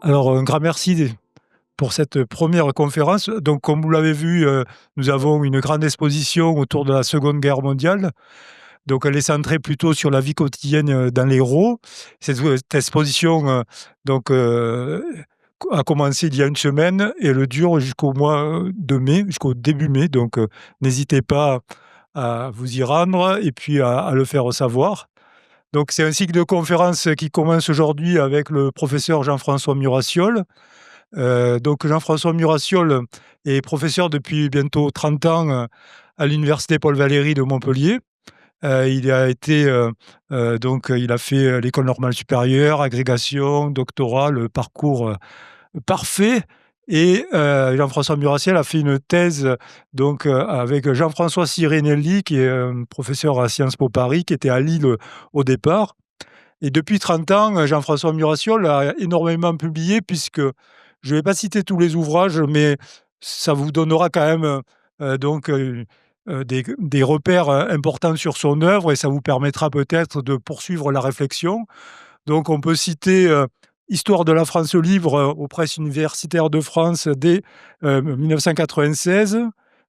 Alors, un grand merci pour cette première conférence. Donc, comme vous l'avez vu, nous avons une grande exposition autour de la Seconde Guerre mondiale. Donc, elle est centrée plutôt sur la vie quotidienne dans l'Hérault. Cette exposition a commencé il y a une semaine et elle dure jusqu'au mois de mai, jusqu'au début mai. Donc, n'hésitez pas à vous y rendre et puis à le faire savoir. Donc, c'est un cycle de conférences qui commence aujourd'hui avec le professeur Jean-François Murassiol. Donc Jean-François Murassiol est professeur depuis bientôt 30 ans à l'université Paul Valéry de Montpellier. Il a fait l'école normale supérieure, agrégation, doctorat, le parcours parfait. Et Jean-François Murassiol a fait une thèse avec Jean-François Sirinelli, qui est professeur à Sciences Po Paris, qui était à Lille au départ. Et depuis 30 ans, Jean-François Murassiol a énormément publié, puisque je ne vais pas citer tous les ouvrages, mais ça vous donnera quand même des repères importants sur son œuvre et ça vous permettra peut-être de poursuivre la réflexion. Donc on peut citer Histoire de la France libre aux presses universitaires de France dès 1996,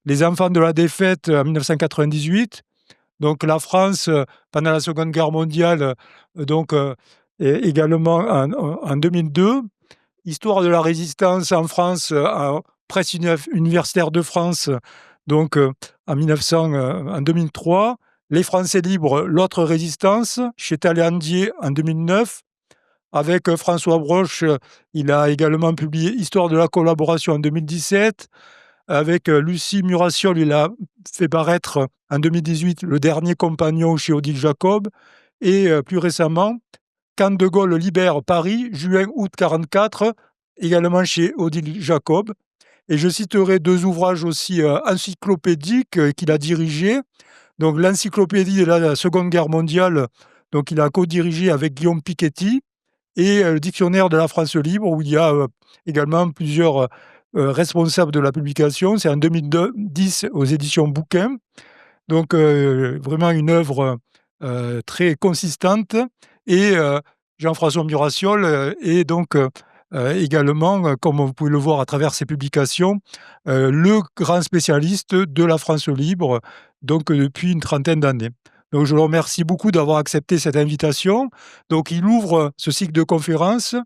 Les enfants de la défaite en 1998, donc la France, pendant la Seconde Guerre mondiale, et également en 2002. Histoire de la résistance en France, en presse universitaire de France, en 2003. Les Français libres, l'autre résistance, chez Taillandier en 2009. Avec François Broche, il a également publié Histoire de la collaboration en 2017. Avec Lucie Murassiol, il a fait paraître en 2018 Le dernier compagnon chez Odile Jacob. Et plus récemment, Quand de Gaulle libère Paris, juin-août 1944, également chez Odile Jacob. Et je citerai deux ouvrages aussi encyclopédiques qu'il a dirigés. Donc l'encyclopédie de la Seconde Guerre mondiale, donc il a co-dirigé avec Guillaume Piketty, et le dictionnaire de la France libre, où il y a également plusieurs responsables de la publication. C'est en 2010 aux éditions Bouquin. Donc vraiment une œuvre très consistante. Et Jean-François Murassiol est donc également, comme vous pouvez le voir à travers ses publications, le grand spécialiste de la France libre, donc depuis une trentaine d'années. Donc je le remercie beaucoup d'avoir accepté cette invitation. Donc il ouvre ce cycle de conférences.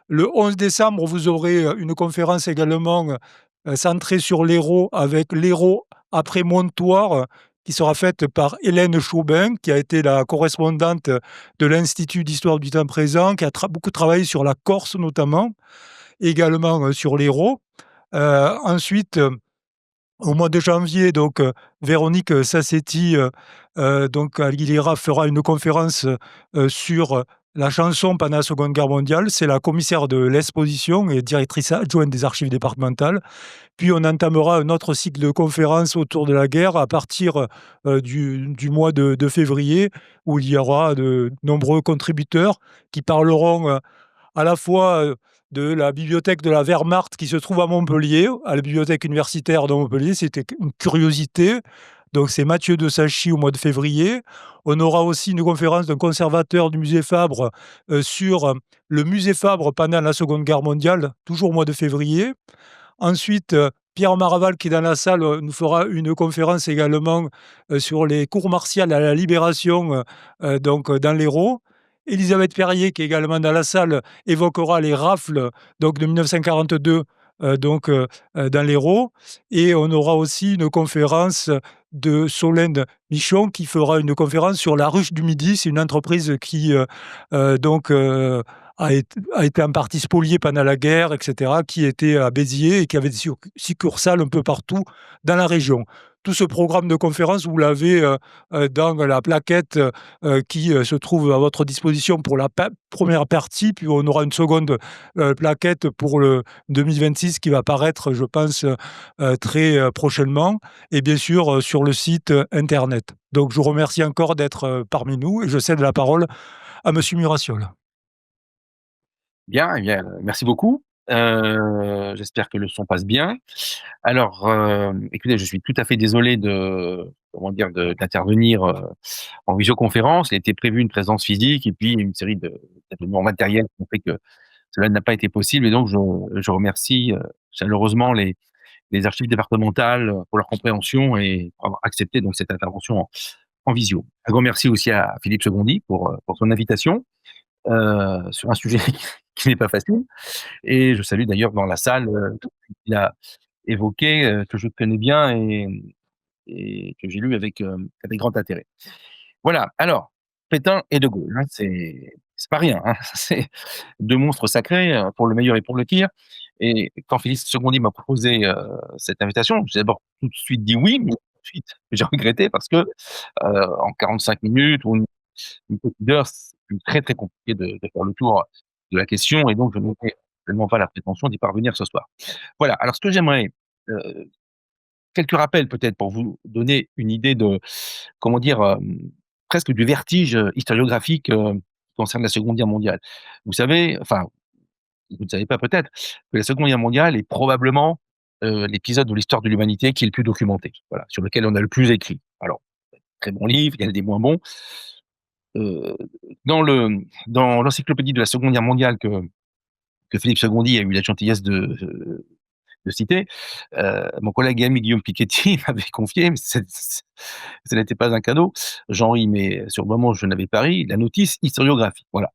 Le 11 décembre, vous aurez une conférence également centrée sur l'Hérault, avec l'Hérault après Montoire, qui sera faite par Hélène Chaubin, qui a été la correspondante de l'Institut d'histoire du temps présent, qui a beaucoup travaillé sur la Corse notamment, et également sur l'Hérault. Ensuite, au mois de janvier, Véronique Sassetti Aguilera fera une conférence sur la chanson pendant la Seconde Guerre mondiale. C'est la commissaire de l'exposition et directrice adjointe des archives départementales. Puis on entamera un autre cycle de conférences autour de la guerre à partir du mois de février, où il y aura de nombreux contributeurs qui parleront à la fois de la bibliothèque de la Wehrmacht qui se trouve à Montpellier, à la bibliothèque universitaire de Montpellier. C'était une curiosité. Donc c'est Mathieu de Sachy au mois de février. On aura aussi une conférence d'un conservateur du musée Fabre sur le musée Fabre pendant la Seconde Guerre mondiale, toujours au mois de février. Ensuite, Pierre Maraval, qui est dans la salle, nous fera une conférence également sur les cours martiales à la Libération, dans l'Hérault. Elisabeth Perrier, qui est également dans la salle, évoquera les rafles de 1942 dans l'Hérault. Et on aura aussi une conférence de Solène Michon, qui fera une conférence sur la ruche du Midi. C'est une entreprise qui a été en partie spoliée pendant la guerre, etc., qui était à Béziers et qui avait des succursales un peu partout dans la région. Tout ce programme de conférences, vous l'avez dans la plaquette qui se trouve à votre disposition pour la première partie, puis on aura une seconde plaquette pour le 2026 qui va paraître, je pense, très prochainement, et bien sûr sur le site internet. Donc je vous remercie encore d'être parmi nous et je cède la parole à Monsieur Murassiol. Bien, eh bien, merci beaucoup. J'espère que le son passe bien. Alors, écoutez, je suis tout à fait désolé d'intervenir en visioconférence. Il était prévu une présence physique et puis une série d'événements matériels qui ont fait que cela n'a pas été possible et donc je remercie, chaleureusement les archives départementales, pour leur compréhension et pour avoir accepté donc cette intervention en visio. Un grand merci aussi à Philippe Secondy pour son invitation, sur un sujet qui n'est pas facile et je salue d'ailleurs dans la salle, tout ce qu'il a évoqué, que je connais bien et que j'ai lu avec grand intérêt. Voilà, alors Pétain et De Gaulle, hein, c'est pas rien, hein, c'est 2 monstres sacrés, pour le meilleur et pour le pire et quand Philippe Secondy m'a proposé, cette invitation, j'ai d'abord tout de suite dit «oui», mais ensuite j'ai regretté parce que, en 45 minutes ou une petite heure, c'est très, très compliqué de faire le tour de la question et donc je n'ai absolument pas la prétention d'y parvenir ce soir. Voilà, alors ce que j'aimerais, heu, quelques rappels peut-être pour vous donner une idée de, comment dire? Presque du vertige, historiographique, qui concerne la Seconde Guerre mondiale. Vous savez, enfin, vous ne savez pas peut-être, que la Seconde Guerre mondiale est probablement, l'épisode de l'histoire de l'humanité qui est le plus documenté, voilà, sur lequel on a le plus écrit. Alors, très bon livre, il y en a des moins bons. Heu, dans l'encyclopédie de la Seconde Guerre mondiale que Philippe Secondy a eu la gentillesse de citer, mon collègue et ami Guillaume Piketty m'avait confié, mais ce n'était pas un cadeau, j'en ris, mais sur le moment je n'avais pas ri, la notice historiographique, voilà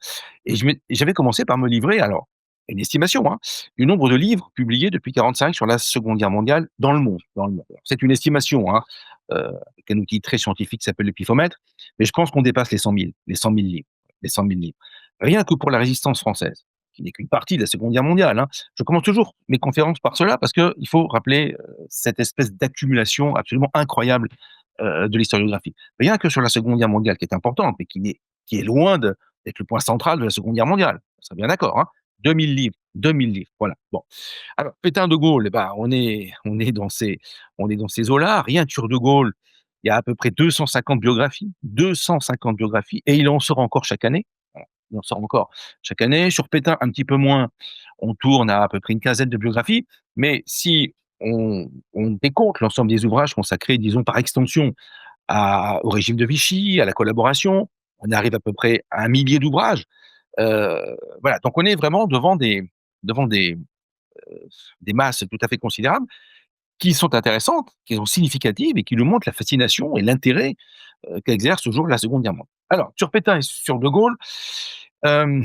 et j'avais commencé par me livrer alors, une estimation, hein, du nombre de livres publiés depuis 45 sur la Seconde Guerre mondiale dans le monde, Alors c'est une estimation, hein, avec un outil très scientifique qui s'appelle le pifomètre, mais je pense qu'on dépasse les 100 000 livres, les 100 000 livres. Rien que pour la Résistance française, qui n'est qu'une partie de la Seconde Guerre mondiale, hein. Je commence toujours mes conférences par cela parce qu'il faut rappeler, cette espèce d'accumulation absolument incroyable, de l'historiographie. Rien que sur la Seconde Guerre mondiale qui est importante, mais qui est loin d'être le point central de la Seconde Guerre mondiale. On serait bien d'accord, hein. 2000 livres, voilà. Bon. Alors Pétain, De Gaulle, eh ben, on est dans ces eaux-là. Rien que sur De Gaulle, il y a à peu près 250 biographies et il en sort encore chaque année. Voilà, il en sort encore chaque année. Sur Pétain, un petit peu moins, on tourne à peu près une quinzaine de biographies, mais si on décompte l'ensemble des ouvrages consacrés, disons, par extension au régime de Vichy, à la collaboration, on arrive à peu près à un millier d'ouvrages. Voilà, donc on est vraiment devant des masses tout à fait considérables qui sont intéressantes, qui sont significatives et qui nous montrent la fascination et l'intérêt, qu'exerce toujours la Seconde Guerre mondiale. Alors, sur Pétain et sur De Gaulle, hem,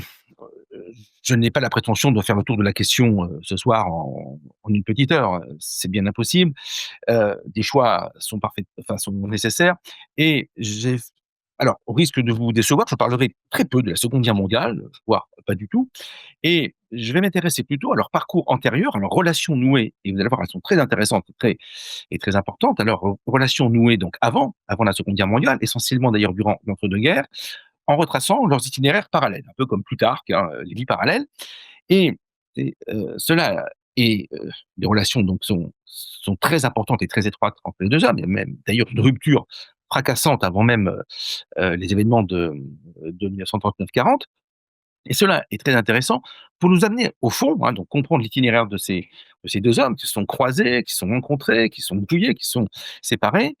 je n'ai pas la prétention de faire le tour de la question, ce soir en une petite heure, c'est bien impossible. Des choix sont nécessaires et j'ai alors, au risque de vous décevoir, je parlerai très peu de la Seconde Guerre mondiale, voire pas du tout et je vais m'intéresser plutôt à leur parcours antérieur, à leurs relations nouées et vous allez voir, elles sont très intéressantes et très importantes. À leurs relations nouées donc avant la Seconde Guerre mondiale, essentiellement d'ailleurs durant l'entre-deux-guerres, en retraçant leurs itinéraires parallèles, un peu comme Plutarque, hein, les vies parallèles et cela et les relations donc sont très importantes et très étroites entre les 2 hommes. Il y a même d'ailleurs une rupture fracassante avant même, les événements de 1939-40 et cela est très intéressant pour nous amener au fond, hein, donc comprendre l'itinéraire de ces 2 hommes qui se sont croisés, qui se sont rencontrés, qui se sont brouillés, qui se sont séparés.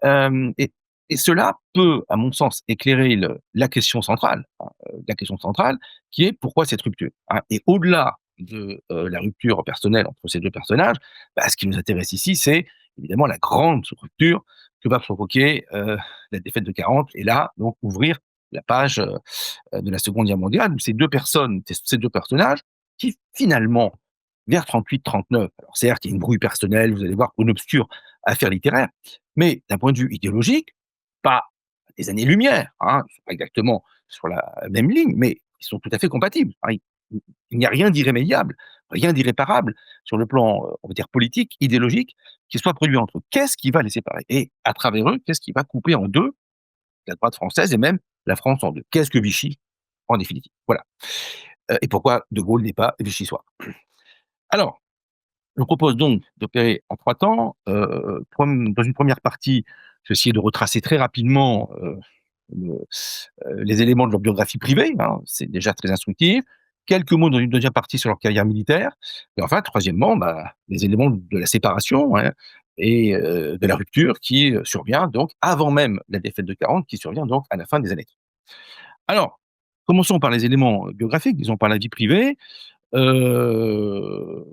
Hem et cela peut, à mon sens, éclairer la question centrale, hein, la question centrale qui est: «Pourquoi cette rupture?» hein et au-delà de, la rupture personnelle entre ces 2 personnages, bah, ce qui nous intéresse ici, c'est évidemment la grande rupture que va provoquer, la défaite de 40 et là, donc ouvrir la page, de la Seconde Guerre mondiale, où ces 2 personnages qui finalement, vers 38-39, alors certes, il y a une brouille personnelle, vous allez voir, une obscure affaire littéraire, mais d'un point de vue idéologique, pas des années-lumière, hein, ils sont pas exactement sur la même ligne, mais ils sont tout à fait compatibles. Hein, il n'y a rien d'irrémédiable, rien d'irréparable sur le plan, on va dire politique, idéologique, qui soit produit entre eux. Qu'est-ce qui va les séparer? Et à travers eux, qu'est-ce qui va couper en 2 la droite française et même la France en 2? Qu'est-ce que Vichy, en définitive? Voilà. Et pourquoi De Gaulle n'est pas vichysois? Alors, je propose donc d'opérer en 3 temps. Dans une première partie, je vais essayer de retracer très rapidement, le les éléments de leur biographie privée, hein, c'est déjà très instructif. Quelques mots dans une deuxième partie sur leur carrière militaire et enfin, troisièmement, bah, les éléments de la séparation, hein et de la rupture qui, survient donc avant même la défaite de 40, qui survient donc à la fin des années. Alors, commençons par les éléments, biographiques, disons par la vie privée. Heu,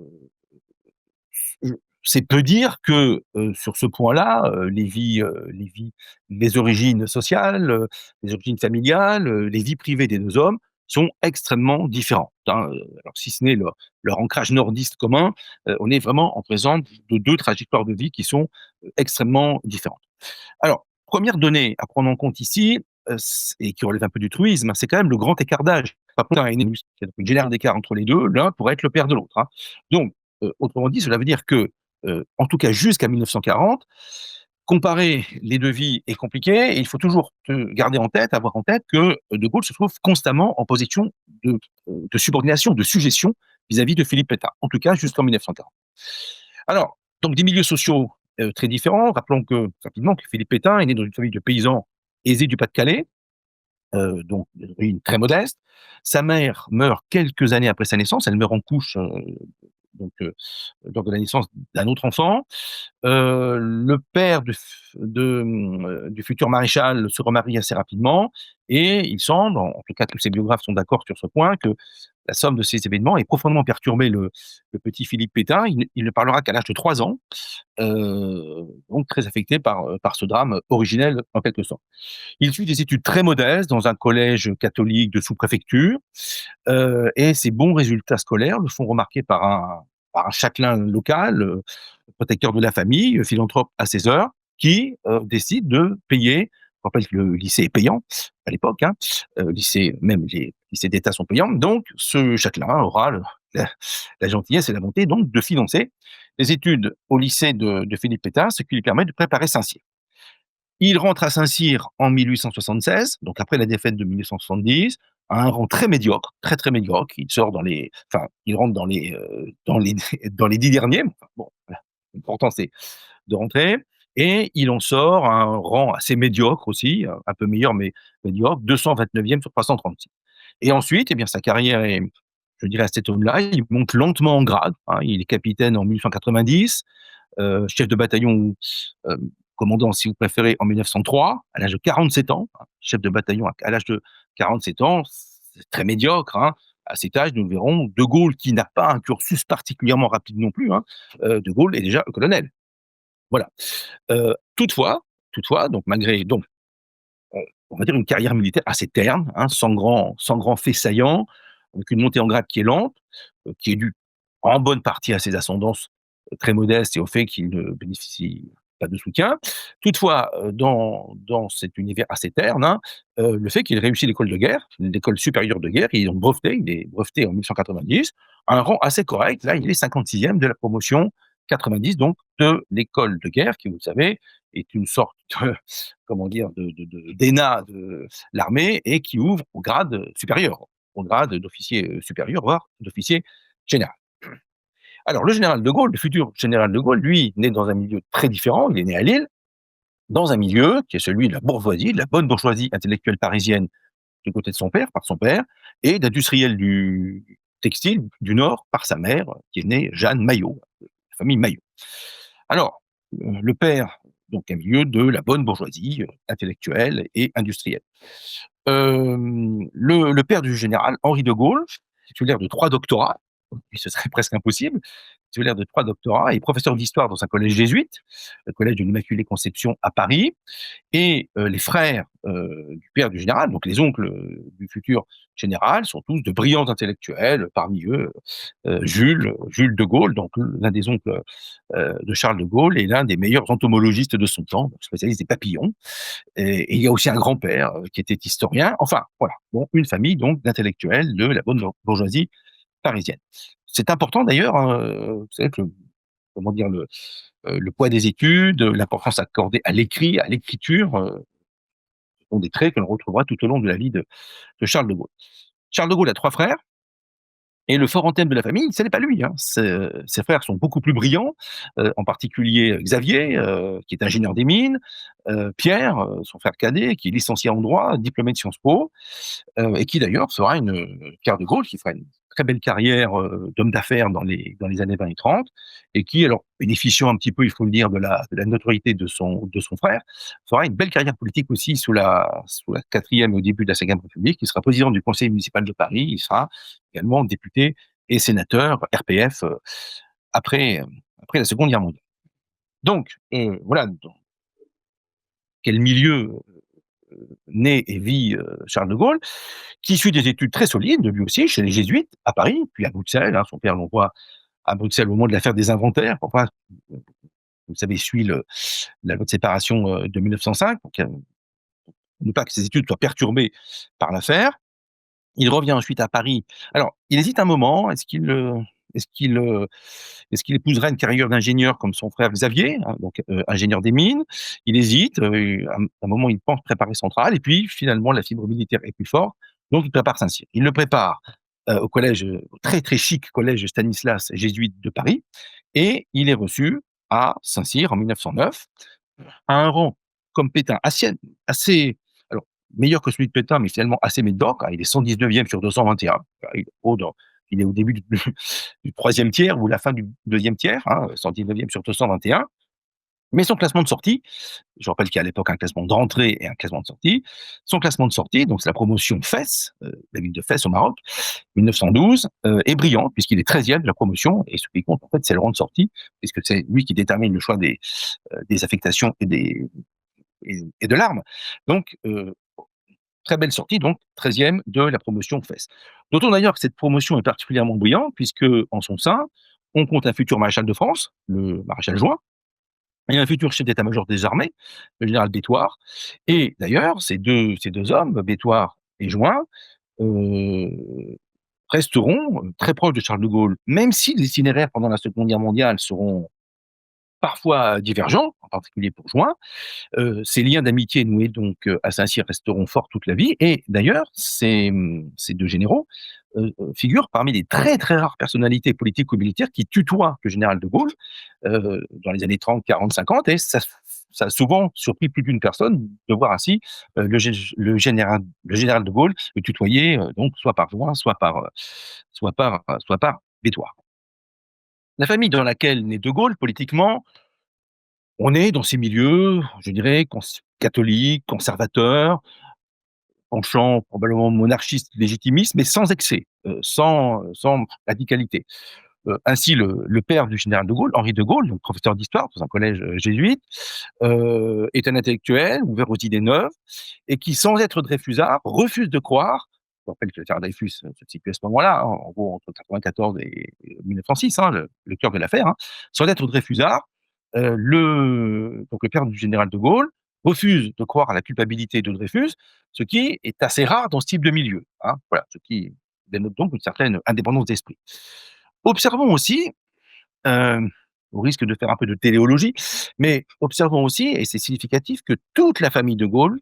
je c'est peu dire que, sur ce point-là, les origines sociales, les origines familiales, les vies privées des 2 hommes sont extrêmement différentes, hein, alors si ce n'est leur ancrage nordiste commun, on est vraiment en présence de 2 trajectoires de vie qui sont, extrêmement différentes. Alors, première donnée à prendre en compte ici, et qui relève un peu du truisme, c'est quand même le grand écart d'âge. Papa et une général d'écart entre les 2, l'un pourrait être le père de l'autre, hein. Donc, autrement dit, cela veut dire que, en tout cas jusqu'à 1940, comparer les 2 vies est compliqué et il faut toujours garder en tête, avoir en tête que, De Gaulle se trouve constamment en position de subordination, de sujétion vis-à-vis de Philippe Pétain, en tout cas jusqu'en 1940. Alors, donc des milieux sociaux, très différents. Rappelons que, rapidement, que Philippe Pétain est né dans une famille de paysans aisés du Pas-de-Calais, donc d'origine très modeste. Sa mère meurt quelques années après sa naissance, elle meurt en couche, donc lors de la naissance d'un autre enfant. Le père du futur maréchal se remarie assez rapidement et il semble, en tout cas tous ses biographes sont d'accord sur ce point, que la somme de ces événements ait profondément perturbé le petit Philippe Pétain. Il ne parlera qu'à l'âge de 3 ans, donc très affecté par ce drame originel en quelque sorte. Il suit des études très modestes dans un collège catholique de sous-préfecture, et ses bons résultats scolaires le font remarquer par un châtelain local, protecteur de la famille, philanthrope à ses heures, qui décide de payer. Je rappelle que le lycée est payant à l'époque, hein, même les lycées d'État sont payants. Donc, ce châtelain aura la gentillesse et la bonté donc de financer les études au lycée de Philippe Pétain, ce qui lui permet de préparer Saint-Cyr. Il rentre à Saint-Cyr en 1876, donc après la défaite de 1970, à un rang très médiocre, très, très médiocre. Il rentre dans les 10 derniers. Enfin, bon, voilà. L'important, c'est de rentrer et il en sort à un rang assez médiocre aussi, un peu meilleur, mais médiocre, 229e sur 336. Et ensuite, eh bien, sa carrière est, je dirais, à cet homme-là, il monte lentement en grade, hein. Il est capitaine en 1890, chef de bataillon ou commandant, si vous préférez, en 1903, à l'âge de 47 ans, hein, chef de bataillon à l'âge de 47 ans, c'est très médiocre, hein. À cet âge, nous verrons De Gaulle, qui n'a pas un cursus particulièrement rapide non plus, hein, De Gaulle est déjà colonel. Voilà. Toutefois, donc malgré donc on va dire une carrière militaire assez terne, hein, sans grand fait saillant, avec une montée en grade qui est lente, qui est due en bonne partie à ses ascendances très modestes et au fait qu'il ne bénéficie pas de soutien. Toutefois, dans cet univers assez terne, hein, le fait qu'il réussit l'école de guerre, l'école supérieure de guerre, il est breveté en 1890, à un rang assez correct. Là, il est 56e de la promotion 90, donc de l'école de guerre, qui, vous le savez, est une sorte de, comment dire, d'ENA de l'armée et qui ouvre au grade supérieur, au grade d'officier supérieur, voire d'officier général. Alors, le général de Gaulle, le futur général de Gaulle, lui, naît dans un milieu très différent. Il est né à Lille, dans un milieu qui est celui de la bourgeoisie, de la bonne bourgeoisie intellectuelle parisienne du côté de son père, par son père, et d'industriels du textile du Nord par sa mère, qui est née Jeanne Maillot, la famille Maillot. Alors, le père, donc un milieu de la bonne bourgeoisie intellectuelle et industrielle. Le père du général Henri de Gaulle, titulaire de 3 doctorats, ce serait presque impossible, titulaire de 3 doctorats et professeur d'histoire dans un collège jésuite, le collège de l'Immaculée Conception à Paris, et les frères du père du général, donc les oncles du futur général, sont tous de brillants intellectuels, parmi eux Jules de Gaulle, donc l'un des oncles de Charles de Gaulle et l'un des meilleurs entomologistes de son temps, donc spécialiste des papillons. Et il y a aussi un grand-père qui était historien. Enfin, voilà, bon, une famille donc d'intellectuels de la bonne bourgeoisie parisienne. C'est important d'ailleurs, hein, vous savez que comment dire le poids des études, l'importance accordée à l'écrit, à l'écriture, sont des traits que l'on retrouvera tout au long de la vie de Charles de Gaulle. Charles de Gaulle a 3 frères et le fort antenne de la famille, ce n'est pas lui, hein. Ses frères sont beaucoup plus brillants, en particulier Xavier, qui est ingénieur des mines, Pierre, son frère cadet, qui est licencié en droit, diplômé de Sciences Po, et qui d'ailleurs fera Pierre de Gaulle, qui fera une très belle carrière d'homme d'affaires dans les années 20 et 30, et qui, alors bénéficiant un petit peu, il faut le dire, de la notoriété de son frère, fera une belle carrière politique aussi sous la 4e et au début de la 5e République. Il sera président du conseil municipal de Paris, il sera également député et sénateur RPF après la Seconde Guerre mondiale. Donc, voilà dans quel milieu naît et vit Charles de Gaulle, qui suit des études très solides, lui aussi, chez les jésuites, à Paris, puis à Bruxelles. Son père l'envoie à Bruxelles au moment de l'affaire des inventaires. Enfin, vous savez, suit la loi de séparation de 1905, donc ne pas que ses études soient perturbées par l'affaire. Il revient ensuite à Paris. Alors, il hésite un moment. Est-ce qu'il épouserait une carrière d'ingénieur comme son frère Xavier, hein, donc ingénieur des mines? Il hésite. Un moment, il pense préparer Centrale, et puis finalement, la fibre militaire est plus forte, donc il prépare Saint-Cyr. Il le prépare au collège, très très chic collège Stanislas jésuite de Paris, et il est reçu à Saint-Cyr en 1909 à un rang comme Pétain, assez, alors, meilleur que celui de Pétain, mais finalement assez médiocre, hein. Il est 119e sur 221. Il est au début du troisième tiers ou la fin du deuxième tiers, hein, 119e sur 221. Mais son classement de sortie, je rappelle qu'il y a à l'époque un classement d'entrée et un classement de sortie. Son classement de sortie, donc c'est la promotion Fès, la ville de Fès au Maroc, 1912, est brillant puisqu'il est 13e de la promotion, et ce qui compte en fait c'est le rang de sortie, puisque c'est lui qui détermine le choix des affectations et de l'arme. Donc, très belle sortie, donc 13e de la promotion FES. Notons d'ailleurs que cette promotion est particulièrement brillante, puisque en son sein, on compte un futur maréchal de France, le maréchal Juin, et un futur chef d'état-major des armées, le général Bétoir. Et d'ailleurs, ces deux hommes, Bétoir et Juin, euh, resteront très proches de Charles de Gaulle, même si les itinéraires pendant la Seconde Guerre mondiale seront parfois divergents, en particulier pour Juin. Ces liens d'amitié noués donc à Saint-Cyr resteront forts toute la vie. Et d'ailleurs, ces deux généraux figurent parmi les très très rares personnalités politiques ou militaires qui tutoient le général de Gaulle dans les années 30, 40, 50. Et ça a souvent surpris plus d'une personne de voir ainsi le général de Gaulle le tutoyer, donc soit par Juin, soit par Bétoir. La famille dans laquelle naît de Gaulle, politiquement, on est dans ces milieux, je dirais, catholiques, conservateurs, penchant probablement monarchiste, légitimiste, mais sans excès, sans radicalité. Ainsi, le père du général de Gaulle, Henri de Gaulle, donc professeur d'histoire dans un collège jésuite, est un intellectuel ouvert aux idées neuves, et qui, sans être Dreyfusard, refuse de croire. Je rappelle que l'affaire Dreyfus se situe à ce moment-là, hein, en gros entre 1994 et 1906, hein, le cœur de l'affaire. Hein. Sans être Dreyfusard, donc le père du général de Gaulle refuse de croire à la culpabilité de Dreyfus, ce qui est assez rare dans ce type de milieu. Hein, voilà, ce qui dénote donc une certaine indépendance d'esprit. Observons aussi, euh, au risque de faire un peu de téléologie, mais observons aussi, et c'est significatif, que toute la famille de Gaulle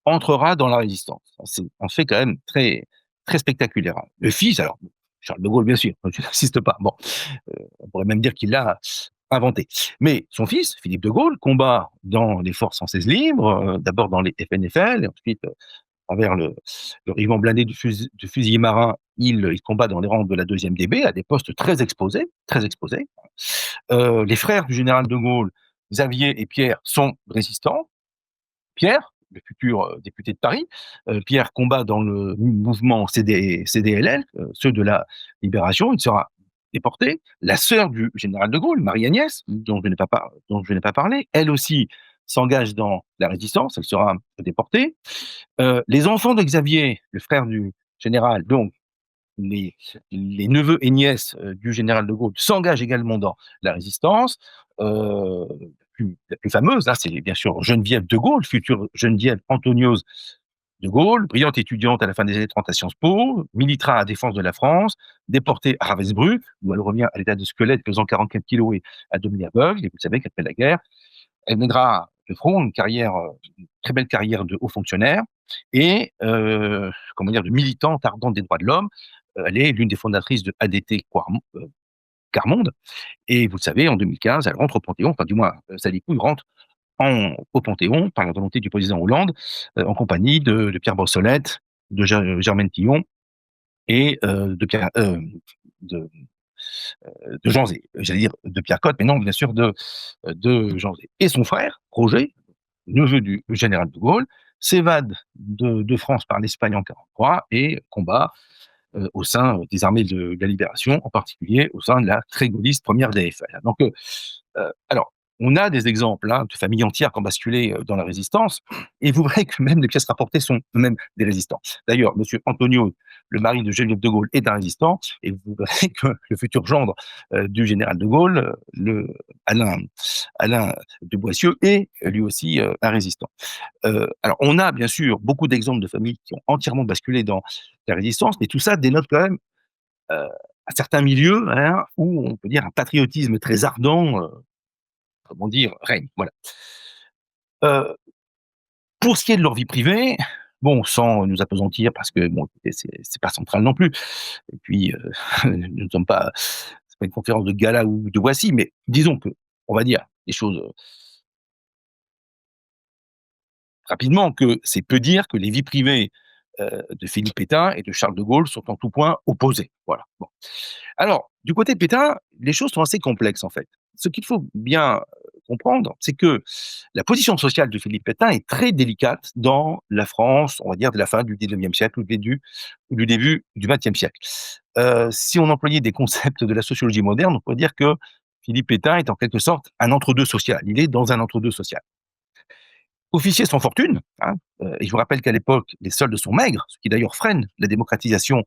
entrera dans la résistance. C'est un fait quand même très, très spectaculaire. Le fils, alors, Charles de Gaulle, bien sûr, je n'insiste pas. Bon, on pourrait même dire qu'il l'a inventé. Mais son fils, Philippe de Gaulle, combat dans les forces françaises libres, d'abord dans les FNFL, et ensuite envers le régiment blindé du fusilier marin. Il combat dans les rangs de la 2e DB à des postes très exposés, très exposés. Les frères du général de Gaulle, Xavier et Pierre, sont résistants. Pierre, le futur député de Paris, Pierre combat dans le mouvement CDLL, ceux de la Libération. Il sera déporté. La sœur du général de Gaulle, Marie-Agnès, dont je n'ai pas parlé, elle aussi s'engage dans la résistance. Elle sera déportée. Les enfants de Xavier, le frère du général, donc les, les neveux et nièces du général de Gaulle, s'engagent également dans la résistance. La plus fameuse, hein, c'est bien sûr Geneviève de Gaulle, future Geneviève Antoniose de Gaulle, brillante étudiante à la fin des années 30 à Sciences Po, militera à la défense de la France, déportée à Ravensbrück, où elle revient à l'état de squelette, pesant 44 kilos et à demi aveugle. Et vous savez qu'après la guerre, elle mènera de front une très belle carrière de haut fonctionnaire et de militante ardente des droits de l'homme. Elle est l'une des fondatrices de ADT Quarmonde. Et vous le savez, en 2015, elle rentre au Panthéon, enfin du moins, Sally Couille rentre au Panthéon par la volonté du président Hollande, en compagnie de Pierre Brossolette, de Germaine Tillon et de Jean Zay. J'allais dire de Pierre Cotte, mais non, bien sûr, de Jean Zay. Et son frère, Roger, neveu du général de Gaulle, s'évade de France par l'Espagne en 1943 et combat au sein des armées de la libération, en particulier au sein de la très gaulliste première DFR. Donc, alors, on a des exemples de familles entières qui ont basculé dans la résistance, et vous verrez que même les pièces rapportées sont eux-mêmes des résistants. D'ailleurs, monsieur Antonio, le mari de Geneviève de Gaulle, est un résistant, et vous verrez que le futur gendre du général de Gaulle, le Alain de Boissieu, est lui aussi un résistant. Alors, on a bien sûr beaucoup d'exemples de familles qui ont entièrement basculé dans la résistance, mais tout ça dénote quand même un certain milieu où on peut dire un patriotisme très ardent, comment dire, règne. Voilà. Pour ce qui est de leur vie privée, bon, sans nous appesantir, parce que bon, c'est pas central non plus. Et puis, nous ne sommes pas, c'est pas une conférence de gala ou de voici, mais disons que, on va dire les choses rapidement, que c'est peu dire que les vies privées de Philippe Pétain et de Charles de Gaulle sont en tout point opposées. Voilà. Bon. Alors, du côté de Pétain, les choses sont assez complexes en fait. Ce qu'il faut bien comprendre, c'est que la position sociale de Philippe Pétain est très délicate dans la France, on va dire, de la fin du 19e siècle ou du début du 20e siècle. Si on employait des concepts de la sociologie moderne, on pourrait dire que Philippe Pétain est en quelque sorte un entre-deux social. Il est dans un entre-deux social. Officier sans fortune, et je vous rappelle qu'à l'époque, les soldes sont maigres, ce qui d'ailleurs freine la démocratisation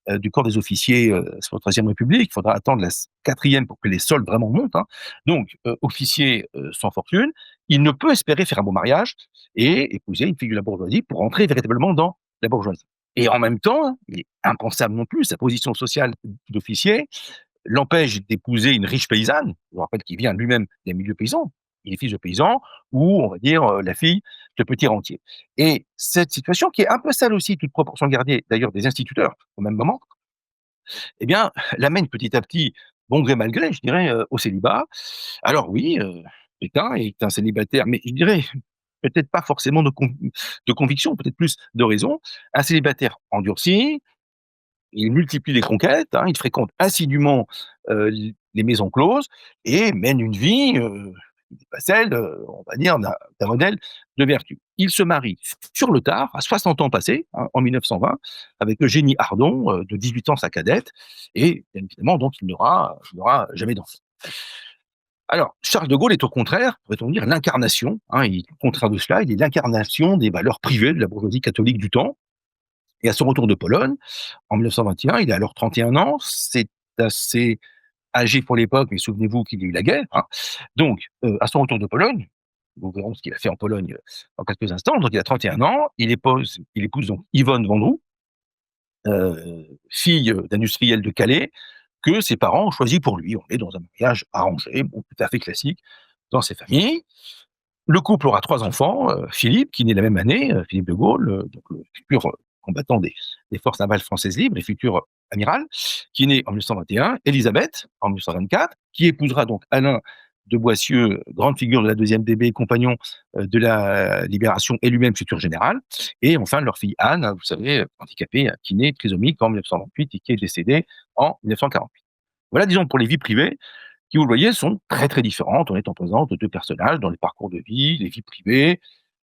du corps des officiers sous la Troisième République. Il faudra attendre la quatrième pour que les soldes vraiment montent. Donc, officier sans fortune, il ne peut espérer faire un beau mariage et épouser une fille de la bourgeoisie pour entrer véritablement dans la bourgeoisie. Et en même temps, il est impensable non plus, sa position sociale d'officier l'empêche d'épouser une riche paysanne. Je vous rappelle qu'il vient lui-même des milieux paysans. Il est fils de paysan, ou on va dire la fille de petits rentiers. Et cette situation, qui est un peu celle aussi, toute proportion gardée d'ailleurs des instituteurs au même moment, eh bien, l'amène petit à petit, bon gré mal gré, je dirais, au célibat. Alors oui, Pétain est un célibataire, mais je dirais peut-être pas forcément de conviction, peut-être plus de raison. Un célibataire endurci, il multiplie les conquêtes, il fréquente assidûment les maisons closes et mène une vie qui n'est pas celle, on va dire, d'un modèle de vertu. Il se marie sur le tard, à 60 ans passés, en 1920, avec Eugénie Ardon, de 18 ans, sa cadette, et bien évidemment, donc, il n'aura jamais d'enfant. Alors, Charles de Gaulle est au contraire, pourrait-on dire, l'incarnation, il est le contraire de cela, il est l'incarnation des valeurs privées de la bourgeoisie catholique du temps. Et à son retour de Pologne, en 1921, il a alors 31 ans, c'est assez âgé pour l'époque, mais souvenez-vous qu'il y a eu la guerre. Donc, à son retour de Pologne, nous verrons ce qu'il a fait en Pologne dans quelques instants. Donc, il a 31 ans, il épouse donc Yvonne Vendroux, fille d'industriel de Calais, que ses parents ont choisi pour lui. On est dans un mariage arrangé, bon, tout à fait classique dans ces familles. Le couple aura 3 enfants, Philippe, qui naît la même année, Philippe de Gaulle, donc le futur combattant des forces navales françaises libres et futur amiral, qui est né en 1921, Élisabeth, en 1924, qui épousera donc Alain de Boissieu, grande figure de la 2e DB, compagnon de la Libération et lui-même futur général, et enfin leur fille Anne, vous savez, handicapée, qui naît trisomique en 1928 et qui est décédée en 1948. Voilà, disons, pour les vies privées, qui, vous le voyez, sont très, très différentes. On est en présence de 2 personnages dans les parcours de vie, les vies privées,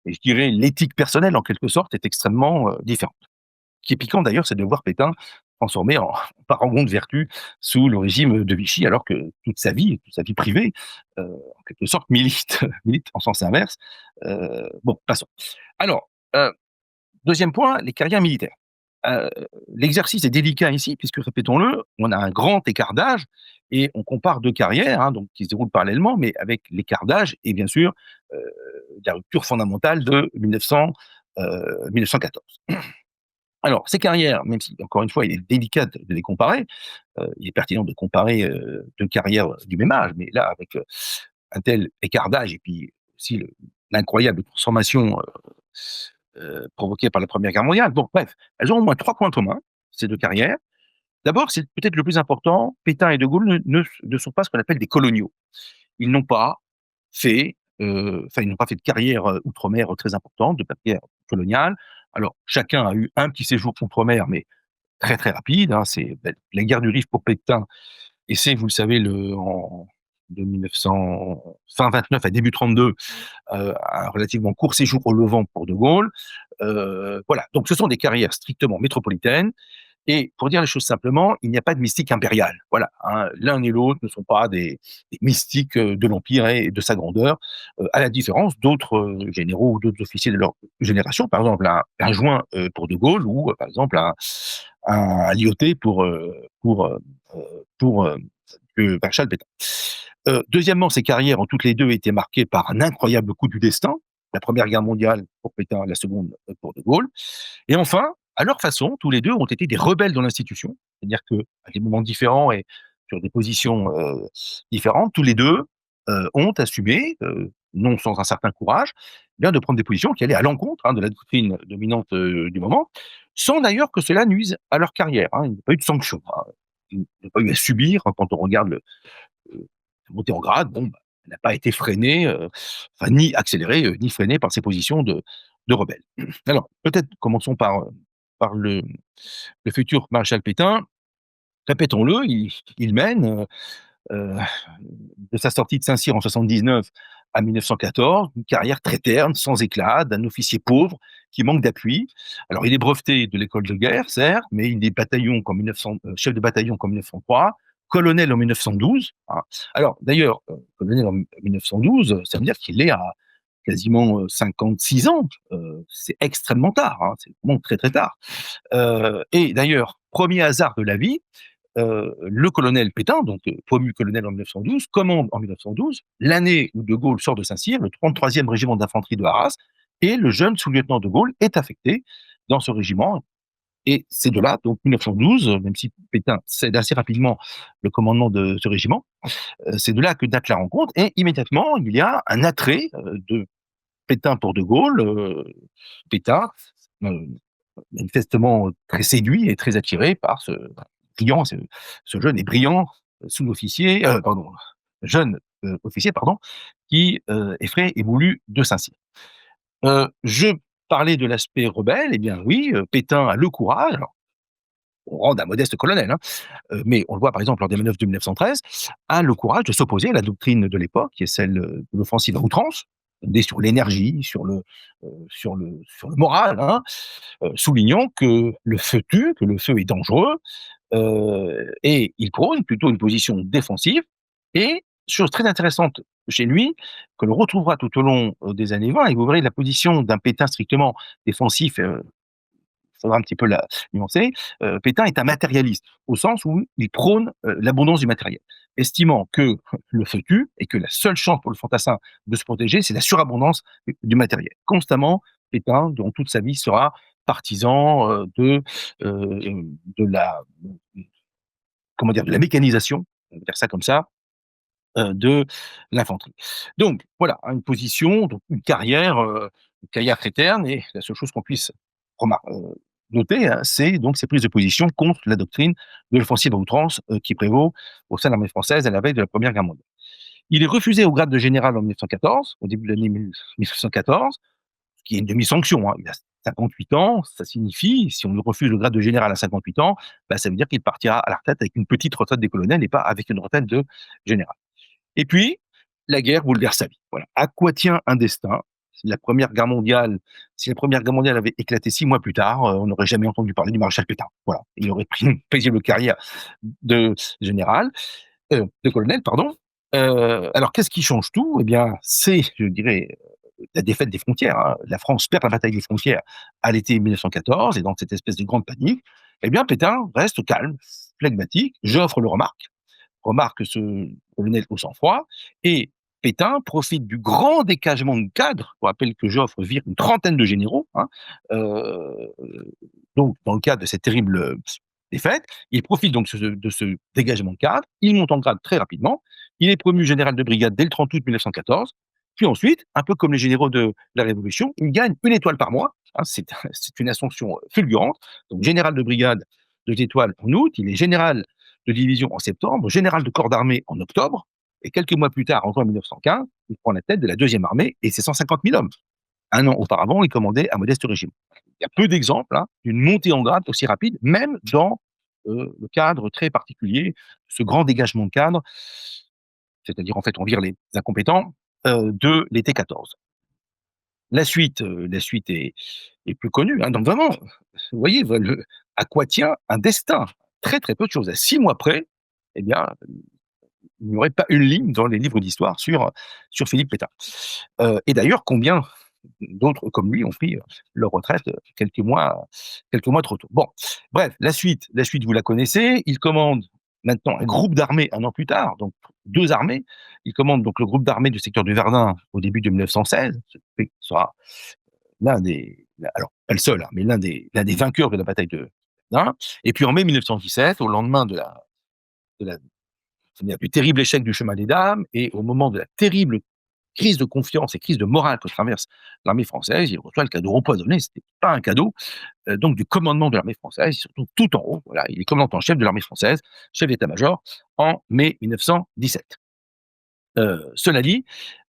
et je dirais l'éthique personnelle, en quelque sorte, est extrêmement différente. Ce qui est piquant d'ailleurs, c'est de voir Pétain transformé en parangon de vertu sous le régime de Vichy, alors que toute sa vie privée, en quelque sorte, milite milite en sens inverse. Bon, passons. Alors, 2e point, les carrières militaires. Heu, L'exercice est délicat ici puisque, répétons-le, on a un grand écart d'âge et on compare 2 carrières, donc qui se déroulent parallèlement, mais avec l'écart d'âge et bien sûr, la rupture fondamentale de 1914. Alors, ces carrières, même si encore une fois, il est délicat de les comparer, il est pertinent de comparer 2 carrières du même âge, mais là, avec un tel écart d'âge et puis aussi l'incroyable transformation provoquée par la Première Guerre mondiale. Donc bref, elles ont au moins 3 points communs, ces 2 carrières. D'abord, c'est peut-être le plus important, Pétain et de Gaulle ne sont pas ce qu'on appelle des coloniaux. Ils n'ont pas fait, ils n'ont pas fait de carrière outre-mer très importante, de carrière coloniale. Alors, chacun a eu un petit séjour outre-mer, mais très, très rapide. C'est la guerre du Rif pour Pétain, et c'est, vous le savez, de 1900, fin 29 à début 32, un relativement court séjour au Levant pour de Gaulle. Voilà, donc ce sont des carrières strictement métropolitaines, Et pour dire les choses simplement, il n'y a pas de mystique impérial. Voilà, hein, l'un et l'autre ne sont pas des mystiques de l'Empire et de sa grandeur, à la différence d'autres généraux ou d'autres officiers de leur génération, par exemple un Juin pour De Gaulle ou par exemple un Lyautey pour Marshal Pétain. Deuxièmement, ces carrières ont toutes les deux été marquées par un incroyable coup du destin. La Première Guerre mondiale pour Pétain, la Seconde pour De Gaulle. Et enfin, à leur façon, tous les deux ont été des rebelles dans l'institution. C'est-à-dire qu'à des moments différents et sur des positions différentes, tous les deux ont assumé, non sans un certain courage, bien de prendre des positions qui allaient à l'encontre de la doctrine dominante du moment, sans d'ailleurs que cela nuise à leur carrière. Il n'y a pas eu de sanctions. Il n'y a pas eu à subir quand on regarde la montée en grade. Bon, bah, elle n'a pas été freinée, enfin, ni accélérée, ni freinée par ses positions de rebelle. Alors, peut-être commençons par le futur maréchal Pétain. Répétons-le, il mène, de sa sortie de Saint-Cyr en 79 à 1914, une carrière très terne, sans éclat, d'un officier pauvre qui manque d'appui. Alors, il est breveté de l'école de guerre, certes, mais il est bataillon comme 1900, chef de bataillon comme 1903, colonel en 1912. Alors, d'ailleurs, colonel en 1912, ça veut dire qu'il est à quasiment 56 ans. C'est extrêmement tard, c'est vraiment très très tard. Et d'ailleurs, premier hasard de la vie, le colonel Pétain, donc promu colonel en 1912, commande en 1912, l'année où De Gaulle sort de Saint-Cyr, le 33e régiment d'infanterie de Arras, et le jeune sous-lieutenant De Gaulle est affecté dans ce régiment. Et c'est de là, donc 1912, même si Pétain cède assez rapidement le commandement de ce régiment, c'est de là que date la rencontre, et immédiatement, il y a un attrait de Pétain pour De Gaulle. Pétain, euh, manifestement très séduit et très attiré par brillant, ce jeune et brillant sous-officier, jeune officier, qui effraie et voulu de Saint-Cyr. Je parlais de l'aspect rebelle, eh bien oui, Pétain a le courage, alors, on rend d'un modeste colonel, mais on le voit par exemple lors des manœuvres de 1913, a le courage de s'opposer à la doctrine de l'époque, qui est celle de l'offensive à outrance, fondée sur l'énergie, sur le moral, soulignant que le feu tue, que le feu est dangereux, et il prône plutôt une position défensive. Et chose très intéressante chez lui, que l'on retrouvera tout au long des années 20, et vous verrez la position d'un Pétain strictement défensif, il faudra un petit peu la nuancer. Pétain est un matérialiste, au sens où il prône l'abondance du matériel, estimant que le feu tue et que la seule chance pour le fantassin de se protéger, c'est la surabondance du matériel. Constamment, Pétain, durant toute sa vie, sera partisan de la de la mécanisation, on va dire ça comme ça, de l'infanterie. Donc voilà, une position, donc une carrière très terne, et la seule chose qu'on puisse noter, c'est donc ses prises de position contre la doctrine de l'offensive à outrance qui prévaut au sein de l'armée française à la veille de la Première Guerre mondiale. Il est refusé au grade de général en 1914, au début de l'année 1914, ce qui est une demi-sanction. Il a 58 ans, ça signifie, si on lui refuse le grade de général à 58 ans, bah, ça veut dire qu'il partira à la retraite avec une petite retraite des colonels et pas avec une retraite de général. Et puis, la guerre bouleverse sa vie. Voilà. À quoi tient un destin? Si la Première Guerre mondiale avait éclaté 6 mois plus tard, on n'aurait jamais entendu parler du maréchal Pétain. Voilà. Il aurait pris une paisible carrière de général, de colonel, pardon. Alors, qu'est-ce qui change tout? Eh bien, c'est, je dirais, la défaite des frontières. La France perd la bataille des frontières à l'été 1914, et dans cette espèce de grande panique, eh bien, Pétain reste calme, flegmatique. Joffre le remarque ce colonel au sang-froid, et Pétain profite du grand décagement de cadres. Je vous rappelle que Joffre vire une trentaine de généraux, donc dans le cadre de cette terrible défaite. Il profite donc de ce dégagement de cadres, il monte en grade très rapidement, il est promu général de brigade dès le 30 août 1914, puis ensuite, un peu comme les généraux de la Révolution, il gagne une étoile par mois. C'est une ascension fulgurante. Donc général de brigade, 2 étoiles en août, il est général de division en septembre, général de corps d'armée en octobre, et quelques mois plus tard, en juin 1915, il prend la tête de la deuxième armée et ses 150 000 hommes. Un an auparavant, il commandait un modeste régiment. Il y a peu d'exemples d'une montée en grade aussi rapide, même dans le cadre très particulier, ce grand dégagement de cadre, c'est-à-dire en fait on vire les incompétents, de l'été 14. La suite est plus connue. Donc vraiment, vous voyez, à quoi tient un destin. Très, très peu de choses. À 6 mois près, eh bien, il n'y aurait pas une ligne dans les livres d'histoire sur Philippe Pétain. Et d'ailleurs, combien d'autres comme lui ont pris leur retraite quelques mois trop tôt. Bon, bref, la suite, vous la connaissez. Il commande maintenant un groupe d'armées un an plus tard, donc 2 armées. Il commande donc le groupe d'armées du secteur du Verdun au début de 1916. Ce sera l'un des, alors pas le seul, hein, mais l'un des vainqueurs de la bataille de Verdun. Et puis en mai 1917, au lendemain de la du terrible échec du chemin des dames et au moment de la terrible crise de confiance et crise de morale que traverse l'armée française, il reçoit le cadeau empoisonné, c'était pas un cadeau, donc du commandement de l'armée française, surtout tout en haut, voilà, il est commandant en chef de l'armée française, chef d'état-major, en mai 1917. Cela dit,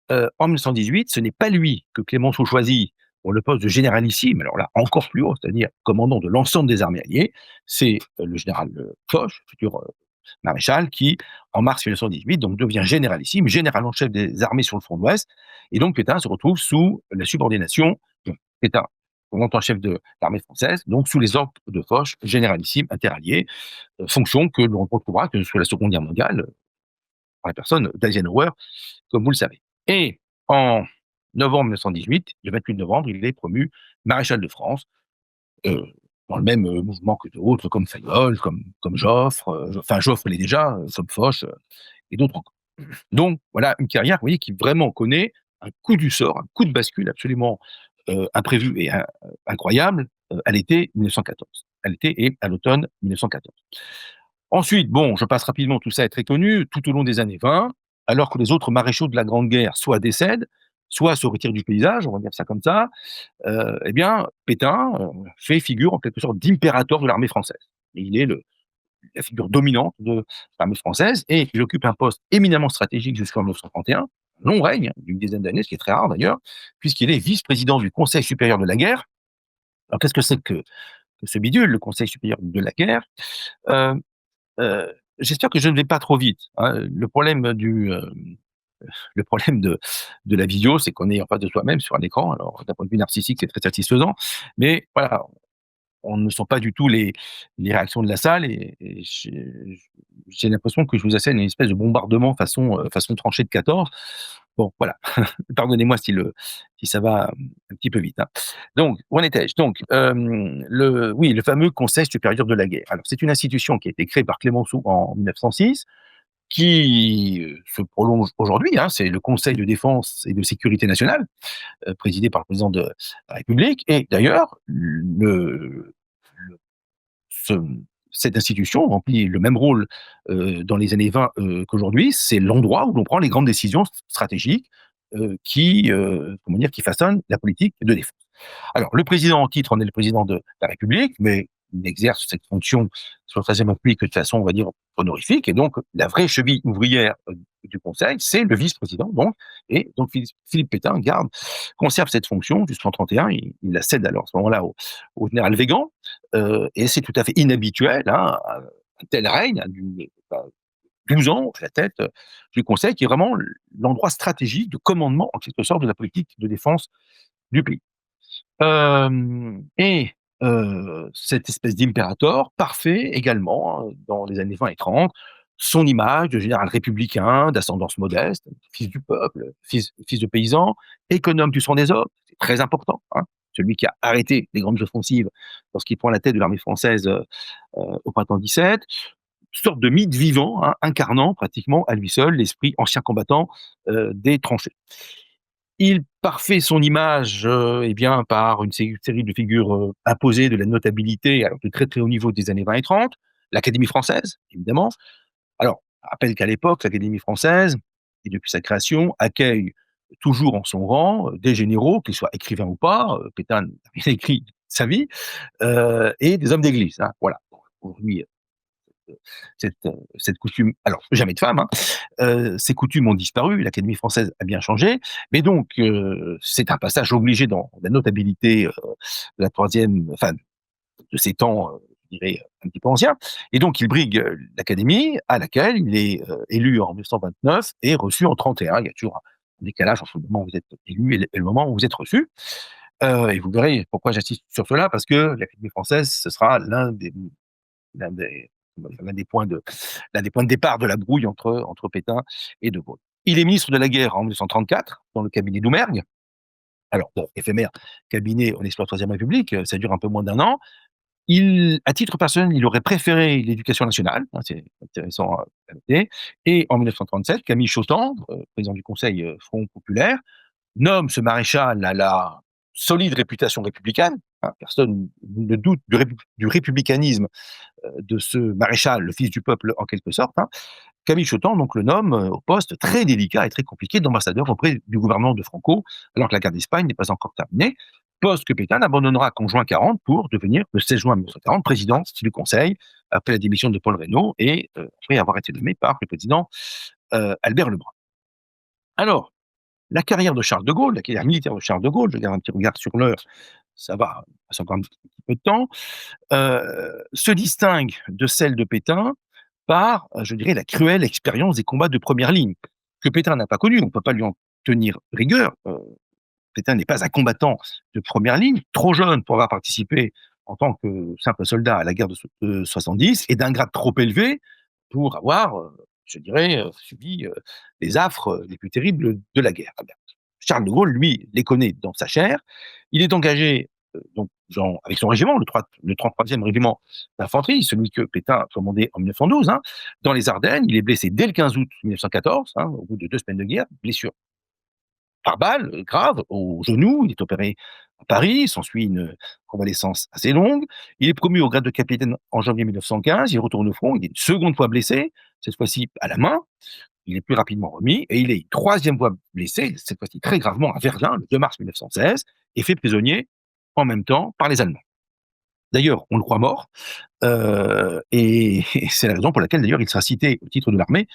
en 1918, ce n'est pas lui que Clémenceau choisit pour le poste de généralissime, alors là, encore plus haut, c'est-à-dire commandant de l'ensemble des armées alliées, c'est le général Foch, futur maréchal, qui, en mars 1918, donc devient généralissime, général en chef des armées sur le front de l'Ouest, et donc Pétain se retrouve sous la subordination, donc Pétain, commandant chef de l'armée française, donc sous les ordres de Foch, généralissime interallié, fonction que l'on retrouvera que sur la Seconde Guerre mondiale, par la personne d'Eisenhower, comme vous le savez. Et en novembre 1918, le 28 novembre, il est promu maréchal de France, euh, dans le même mouvement que d'autres, comme Fayolle, comme Joffre, enfin Joffre l'est déjà, comme Foch, et d'autres encore. Donc voilà une carrière, vous voyez, qui vraiment connaît un coup du sort, un coup de bascule absolument imprévu et incroyable à l'été 1914. À l'été et à l'automne 1914. Ensuite, bon, je passe rapidement, tout ça est très connu, tout au long des années 20, alors que les autres maréchaux de la Grande Guerre soit décèdent, soit se retirent du paysage, on va dire ça comme ça, eh bien, Pétain fait figure en quelque sorte d'impérateur de l'armée française. Et il est la figure dominante de l'armée française et il occupe un poste éminemment stratégique jusqu'en 1931, long règne d'une dizaine d'années, ce qui est très rare d'ailleurs, puisqu'il est vice-président du Conseil supérieur de la guerre. Alors qu'est-ce que c'est que ce bidule, le Conseil supérieur de la guerre? euh, J'espère que je ne vais pas trop vite, hein. Le problème de la vidéo, c'est qu'on est en face de soi-même sur un écran. Alors, d'un point de vue narcissique, c'est très satisfaisant. Mais voilà, on ne sent pas du tout les réactions de la salle et j'ai l'impression que je vous assène une espèce de bombardement façon tranchée de 14. Bon, voilà. Pardonnez-moi si ça va un petit peu vite, hein. Donc, où en étais-je? Donc, le fameux Conseil supérieur de la guerre. Alors, c'est une institution qui a été créée par Clémenceau en 1906, qui se prolonge aujourd'hui, hein. C'est le Conseil de défense et de sécurité nationale, présidé par le président de la République. Et d'ailleurs, ce cette institution remplit le même rôle, dans les années 20, qu'aujourd'hui. C'est l'endroit où l'on prend les grandes décisions stratégiques, qui façonnent la politique de défense. Alors, le président en titre en est le président de la République, mais il exerce cette fonction sur le 13e République de façon, on va dire, honorifique. Et donc, la vraie cheville ouvrière du Conseil, c'est le vice-président, donc. Et donc, Philippe Pétain conserve cette fonction jusqu'en 31. Il la cède alors à ce moment-là au général Weygand. Et c'est tout à fait inhabituel, hein, un tel règne, hein, 12 ans à la tête du Conseil, qui est vraiment l'endroit stratégique de commandement, en quelque sorte, de la politique de défense du pays. Et cette espèce d'impérator parfait également, dans les années 20 et 30, son image de général républicain, d'ascendance modeste, fils du peuple, fils de paysan, économe du sang des hommes, c'est très important, hein. Celui qui a arrêté les grandes offensives lorsqu'il prend la tête de l'armée française au printemps 17, sorte de mythe vivant, hein, incarnant pratiquement à lui seul l'esprit ancien combattant des tranchées. Il parfait son image, eh bien, par une série de figures imposées de la notabilité, alors de très très haut niveau des années 20 et 30. L'Académie française, évidemment. Alors, je rappelle qu'à l'époque, l'Académie française, et depuis sa création, accueille toujours en son rang des généraux, qu'ils soient écrivains ou pas. Pétain n'a rien écrit de sa vie, et des hommes d'église, hein, voilà. Aujourd'hui, cette coutume, alors jamais de femmes, hein, ces coutumes ont disparu, l'Académie française a bien changé, mais donc c'est un passage obligé dans la notabilité de la troisième, enfin de ces temps, je dirais un petit peu anciens, et donc il brigue l'Académie à laquelle il est élu en 1929 et reçu en 31. Il y a toujours un décalage entre le moment où vous êtes élu et le moment où vous êtes reçu. Et vous verrez pourquoi j'insiste sur cela, parce que l'Académie française, ce sera l'un des l'un des points de départ de la brouille entre Pétain et De Gaulle. Il est ministre de la guerre en 1934 dans le cabinet Doumergue. Alors bon, éphémère cabinet, on est sur la Troisième République, ça dure un peu moins d'1 an. À titre personnel, il aurait préféré l'éducation nationale, hein, c'est intéressant à noter. Et en 1937, Camille Chautemps, président du Conseil Front Populaire, nomme ce maréchal à la solide réputation républicaine. Hein, personne ne doute du républicanisme de ce maréchal, le fils du peuple en quelque sorte. Hein. Camille Chautemps donc le nomme au poste très délicat et très compliqué d'ambassadeur auprès du gouvernement de Franco, alors que la guerre d'Espagne n'est pas encore terminée. Poste que Pétain abandonnera qu'en juin 40 pour devenir le 16 juin 1940 président du Conseil après la démission de Paul Reynaud et après avoir été nommé par le président Albert Lebrun. Alors, la carrière de Charles de Gaulle, la carrière militaire de Charles de Gaulle, je garde un petit regard sur l'heure, ça va, c'est encore un petit peu de temps, se distingue de celle de Pétain par, je dirais, la cruelle expérience des combats de première ligne, que Pétain n'a pas connu. On ne peut pas lui en tenir rigueur. Pétain n'est pas un combattant de première ligne, trop jeune pour avoir participé en tant que simple soldat à la guerre de 70 et d'un grade trop élevé pour avoir, je dirais, subi les affres les plus terribles de la guerre. Charles de Gaulle, lui, les connaît dans sa chair. Il est engagé avec son régiment, le 33e régiment d'infanterie, celui que Pétain a commandé en 1912, hein, dans les Ardennes. Il est blessé dès le 15 août 1914, hein, au bout de 2 semaines de guerre, blessure par balle, grave, au genou. Il est opéré à Paris, s'ensuit une convalescence assez longue. Il est promu au grade de capitaine en janvier 1915. Il retourne au front. Il est une seconde fois blessé, cette fois-ci à la main. Il est plus rapidement remis et il est une troisième fois blessé, cette fois-ci très gravement à Verdun, le 2 mars 1916, et fait prisonnier en même temps par les Allemands. D'ailleurs, on le croit mort, et c'est la raison pour laquelle d'ailleurs il sera cité au titre de l'armée,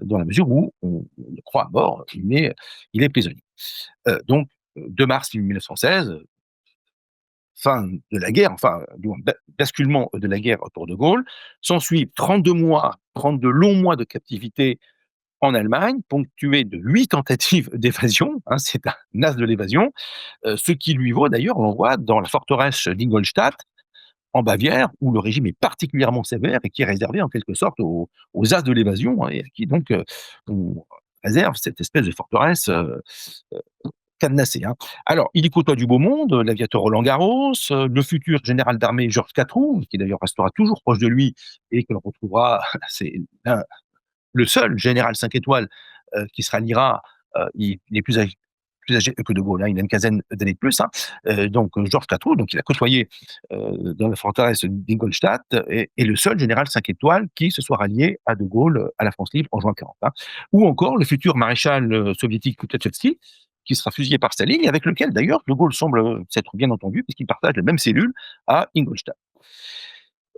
dans la mesure où on le croit mort, il est prisonnier. Donc, 2 mars 1916, fin de la guerre, enfin, du moins, basculement de la guerre pour De Gaulle. S'ensuit 32 mois, 32 longs mois de captivité en Allemagne, ponctué de 8 tentatives d'évasion, hein, c'est un as de l'évasion, ce qui lui vaut d'ailleurs l'envoi dans la forteresse d'Ingolstadt, en Bavière, où le régime est particulièrement sévère et qui est réservé en quelque sorte aux as de l'évasion, hein, et qui donc on réserve cette espèce de forteresse cadenassée. Hein. Alors, il y côtoie du beau monde, l'aviateur Roland Garros, le futur général d'armée Georges Catroux, qui d'ailleurs restera toujours proche de lui et que l'on retrouvera, c'est le seul général 5 étoiles qui se ralliera, il est plus âgé que De Gaulle, hein, il a une quinzaine d'années de plus. Hein. Donc Georges Catroux, donc il a côtoyé dans la forteresse d'Ingolstadt, et le seul général 5 étoiles qui se soit rallié à De Gaulle à la France libre en juin 40. Hein. Ou encore le futur maréchal soviétique Tukhachevski, qui sera fusillé par Staline, et avec lequel d'ailleurs De Gaulle semble s'être bien entendu, puisqu'il partage la même cellule à Ingolstadt.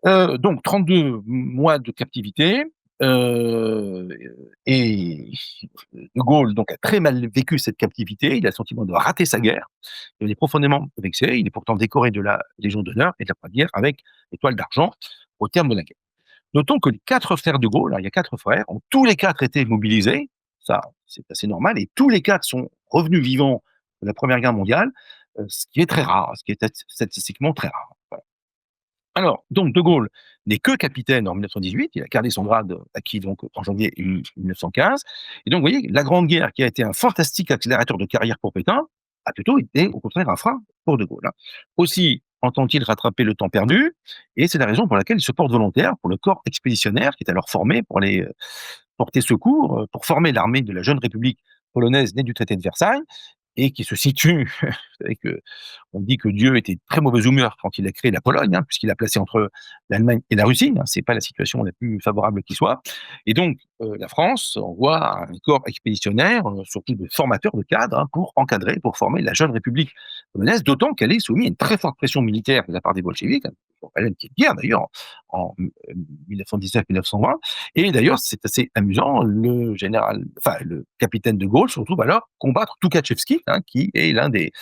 Donc 32 mois de captivité, et De Gaulle donc a très mal vécu cette captivité. Il a le sentiment de rater sa guerre. Il est profondément vexé. Il est pourtant décoré de la Légion d'honneur et de la Croix de guerre avec l'étoile d'argent au terme de la guerre. Notons que les 4 frères de Gaulle, hein, il y a 4 frères, ont tous les 4 été mobilisés. Ça, c'est assez normal. Et tous les 4 sont revenus vivants de la Première Guerre mondiale, ce qui est très rare, ce qui est statistiquement très rare. Voilà. Alors, donc De Gaulle n'est que capitaine en 1918, il a gardé son grade acquis donc en janvier 1915. Et donc, vous voyez, la Grande Guerre, qui a été un fantastique accélérateur de carrière pour Pétain, a plutôt été, au contraire, un frein pour De Gaulle. Hein. Aussi, entend-il rattraper le temps perdu, et c'est la raison pour laquelle il se porte volontaire pour le corps expéditionnaire, qui est alors formé pour aller porter secours, pour former l'armée de la jeune République polonaise née du traité de Versailles, et qui se situe, vous savez que on dit que Dieu était de très mauvaise humeur quand il a créé la Pologne, hein, puisqu'il a placé entre l'Allemagne et la Russie. Hein, c'est pas la situation la plus favorable qui soit. Et donc, la France envoie un corps expéditionnaire, surtout de formateurs de cadres, hein, pour encadrer, pour former la jeune République polonaise, d'autant qu'elle est soumise à une très forte pression militaire de la part des bolcheviks. Hein, elle a une petite guerre d'ailleurs en 1919-1920. Et d'ailleurs, c'est assez amusant, le capitaine de Gaulle se retrouve alors combattre Tukhachevski, hein, qui est l'un des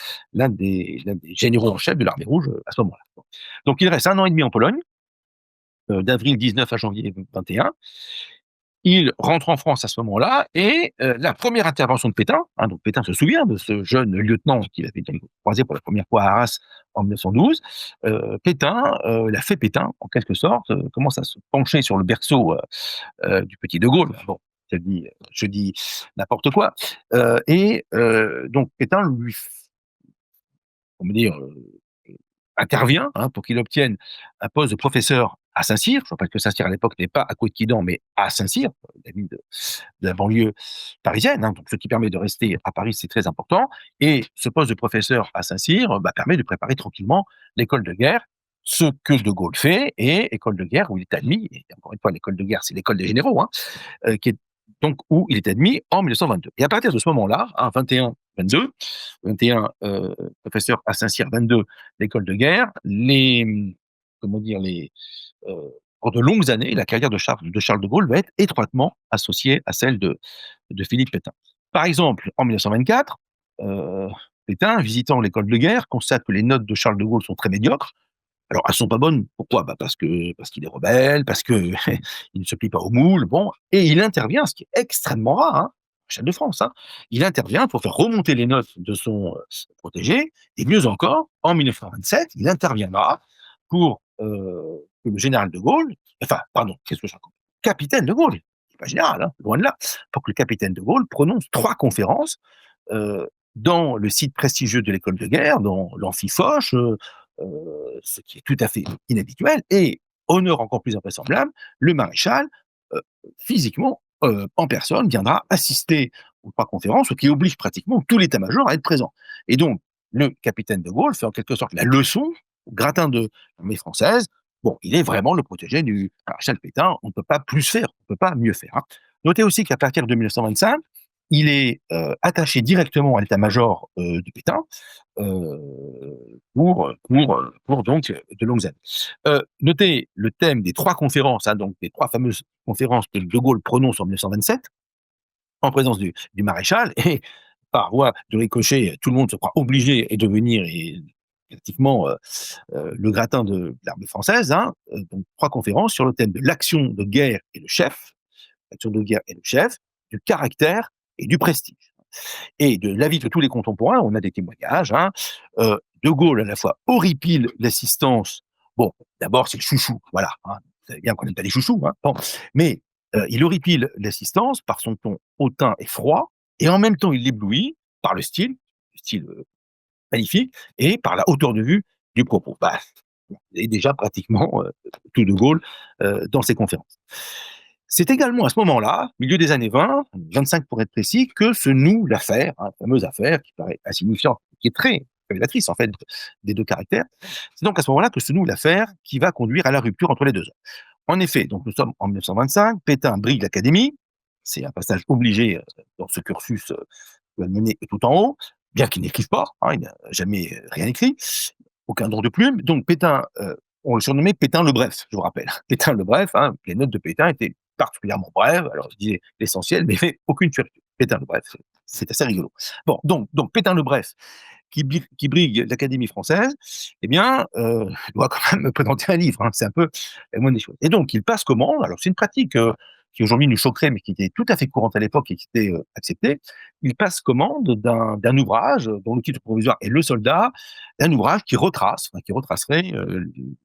généraux en chef de l'armée rouge à ce moment-là. Donc il reste 1 an et demi en Pologne, d'avril 19 à janvier 21. il rentre en France à ce moment-là et la première intervention de Pétain, hein, donc Pétain se souvient de ce jeune lieutenant qu'il avait croisé pour la première fois à Arras en 1912. Pétain, l'a fait Pétain, en quelque sorte, commence à se pencher sur le berceau du petit De Gaulle. Bon, je dis n'importe quoi. Donc Pétain lui, comment dire, intervient pour qu'il obtienne un poste de professeur à Saint-Cyr. Je rappelle que Saint-Cyr à l'époque n'est pas à Couët-Quidan, mais à Saint-Cyr, la ville de la banlieue parisienne. Donc ce qui permet de rester à Paris, c'est très important. Et ce poste de professeur à Saint-Cyr permet de préparer tranquillement l'école de guerre, ce que De Gaulle fait, et école de guerre où il est admis. Et encore une fois, l'école de guerre, c'est l'école des généraux, qui est donc où il est admis en 1922. Et à partir de ce moment-là, 21, 21 professeur à Saint-Cyr, 22 l'école de guerre, pour de longues années, la carrière de Charles de Gaulle va être étroitement associée à celle de Philippe Pétain. Par exemple, en 1924, Pétain, visitant l'école de guerre, constate que les notes de Charles de Gaulle sont très médiocres. Alors, elles sont pas bonnes. Pourquoi? Parce qu'il est rebelle, parce que il ne se plie pas au moule. Bon, et il intervient, ce qui est extrêmement rare, chef de France. Il intervient pour faire remonter les notes de son protégé, et mieux encore, en 1927, il interviendra pour que le général de Gaulle, enfin, pardon, qu'est-ce que je raconte? Capitaine de Gaulle, c'est pas général, loin de là, pour que le capitaine de Gaulle prononce 3 conférences dans le site prestigieux de l'école de guerre, dans l'amphi Foch, ce qui est tout à fait inhabituel, et honneur encore plus invraisemblable, le maréchal, physiquement, en personne, viendra assister aux 3 conférences, ce qui oblige pratiquement tout l'état-major à être présent. Et donc, le capitaine de Gaulle fait en quelque sorte la leçon au gratin de l'armée française. Bon, il est vraiment le protégé du maréchal Pétain, on ne peut pas plus faire, on ne peut pas mieux faire. Notez aussi qu'à partir de 1925, il est attaché directement à l'état-major du Pétain pour donc de longues années. Notez le thème des 3 conférences, donc des 3 fameuses conférences que De Gaulle prononce en 1927, en présence du maréchal, et par voie de ricochet, tout le monde se croit obligé de venir et pratiquement le gratin de l'armée française. Donc 3 conférences sur le thème de l'action de guerre et le chef, l'action de guerre et le chef, du caractère et du prestige. Et de l'avis de tous les contemporains, on a des témoignages. De Gaulle, à la fois, horripile l'assistance. Bon, d'abord, c'est le chouchou, voilà. Vous savez bien qu'on n'aime pas les chouchous. Bon. Mais il horripile l'assistance par son ton hautain et froid, et en même temps, il l'éblouit par le style magnifique, et par la hauteur de vue du propos. Et déjà pratiquement tout De Gaulle dans ses conférences. C'est également à ce moment-là, milieu des années 20, 25 pour être précis, que se noue l'affaire, la fameuse affaire qui paraît insignifiante, qui est très révélatrice en fait des 2 caractères. C'est donc à ce moment-là que se noue l'affaire qui va conduire à la rupture entre les 2 hommes. En effet, donc nous sommes en 1925, Pétain brigue l'Académie, c'est un passage obligé dans ce cursus mené tout en haut, bien qu'il n'écrive pas, il n'a jamais rien écrit, aucun don de plume. Donc Pétain, on le surnommait Pétain le Bref, je vous rappelle. Pétain le Bref, les notes de Pétain étaient particulièrement brèves, alors je disais l'essentiel, mais aucune surprise. Pétain le Bref, c'est assez rigolo. Bon, donc Pétain le Bref, qui brigue l'Académie française, doit quand même présenter un livre, c'est un peu la moindre des choses. Et donc il passe commande, alors c'est une pratique qui aujourd'hui nous choquerait, mais qui était tout à fait courante à l'époque et qui était acceptée. Il passe commande d'un ouvrage dont le titre provisoire est Le Soldat, d'un ouvrage qui retracerait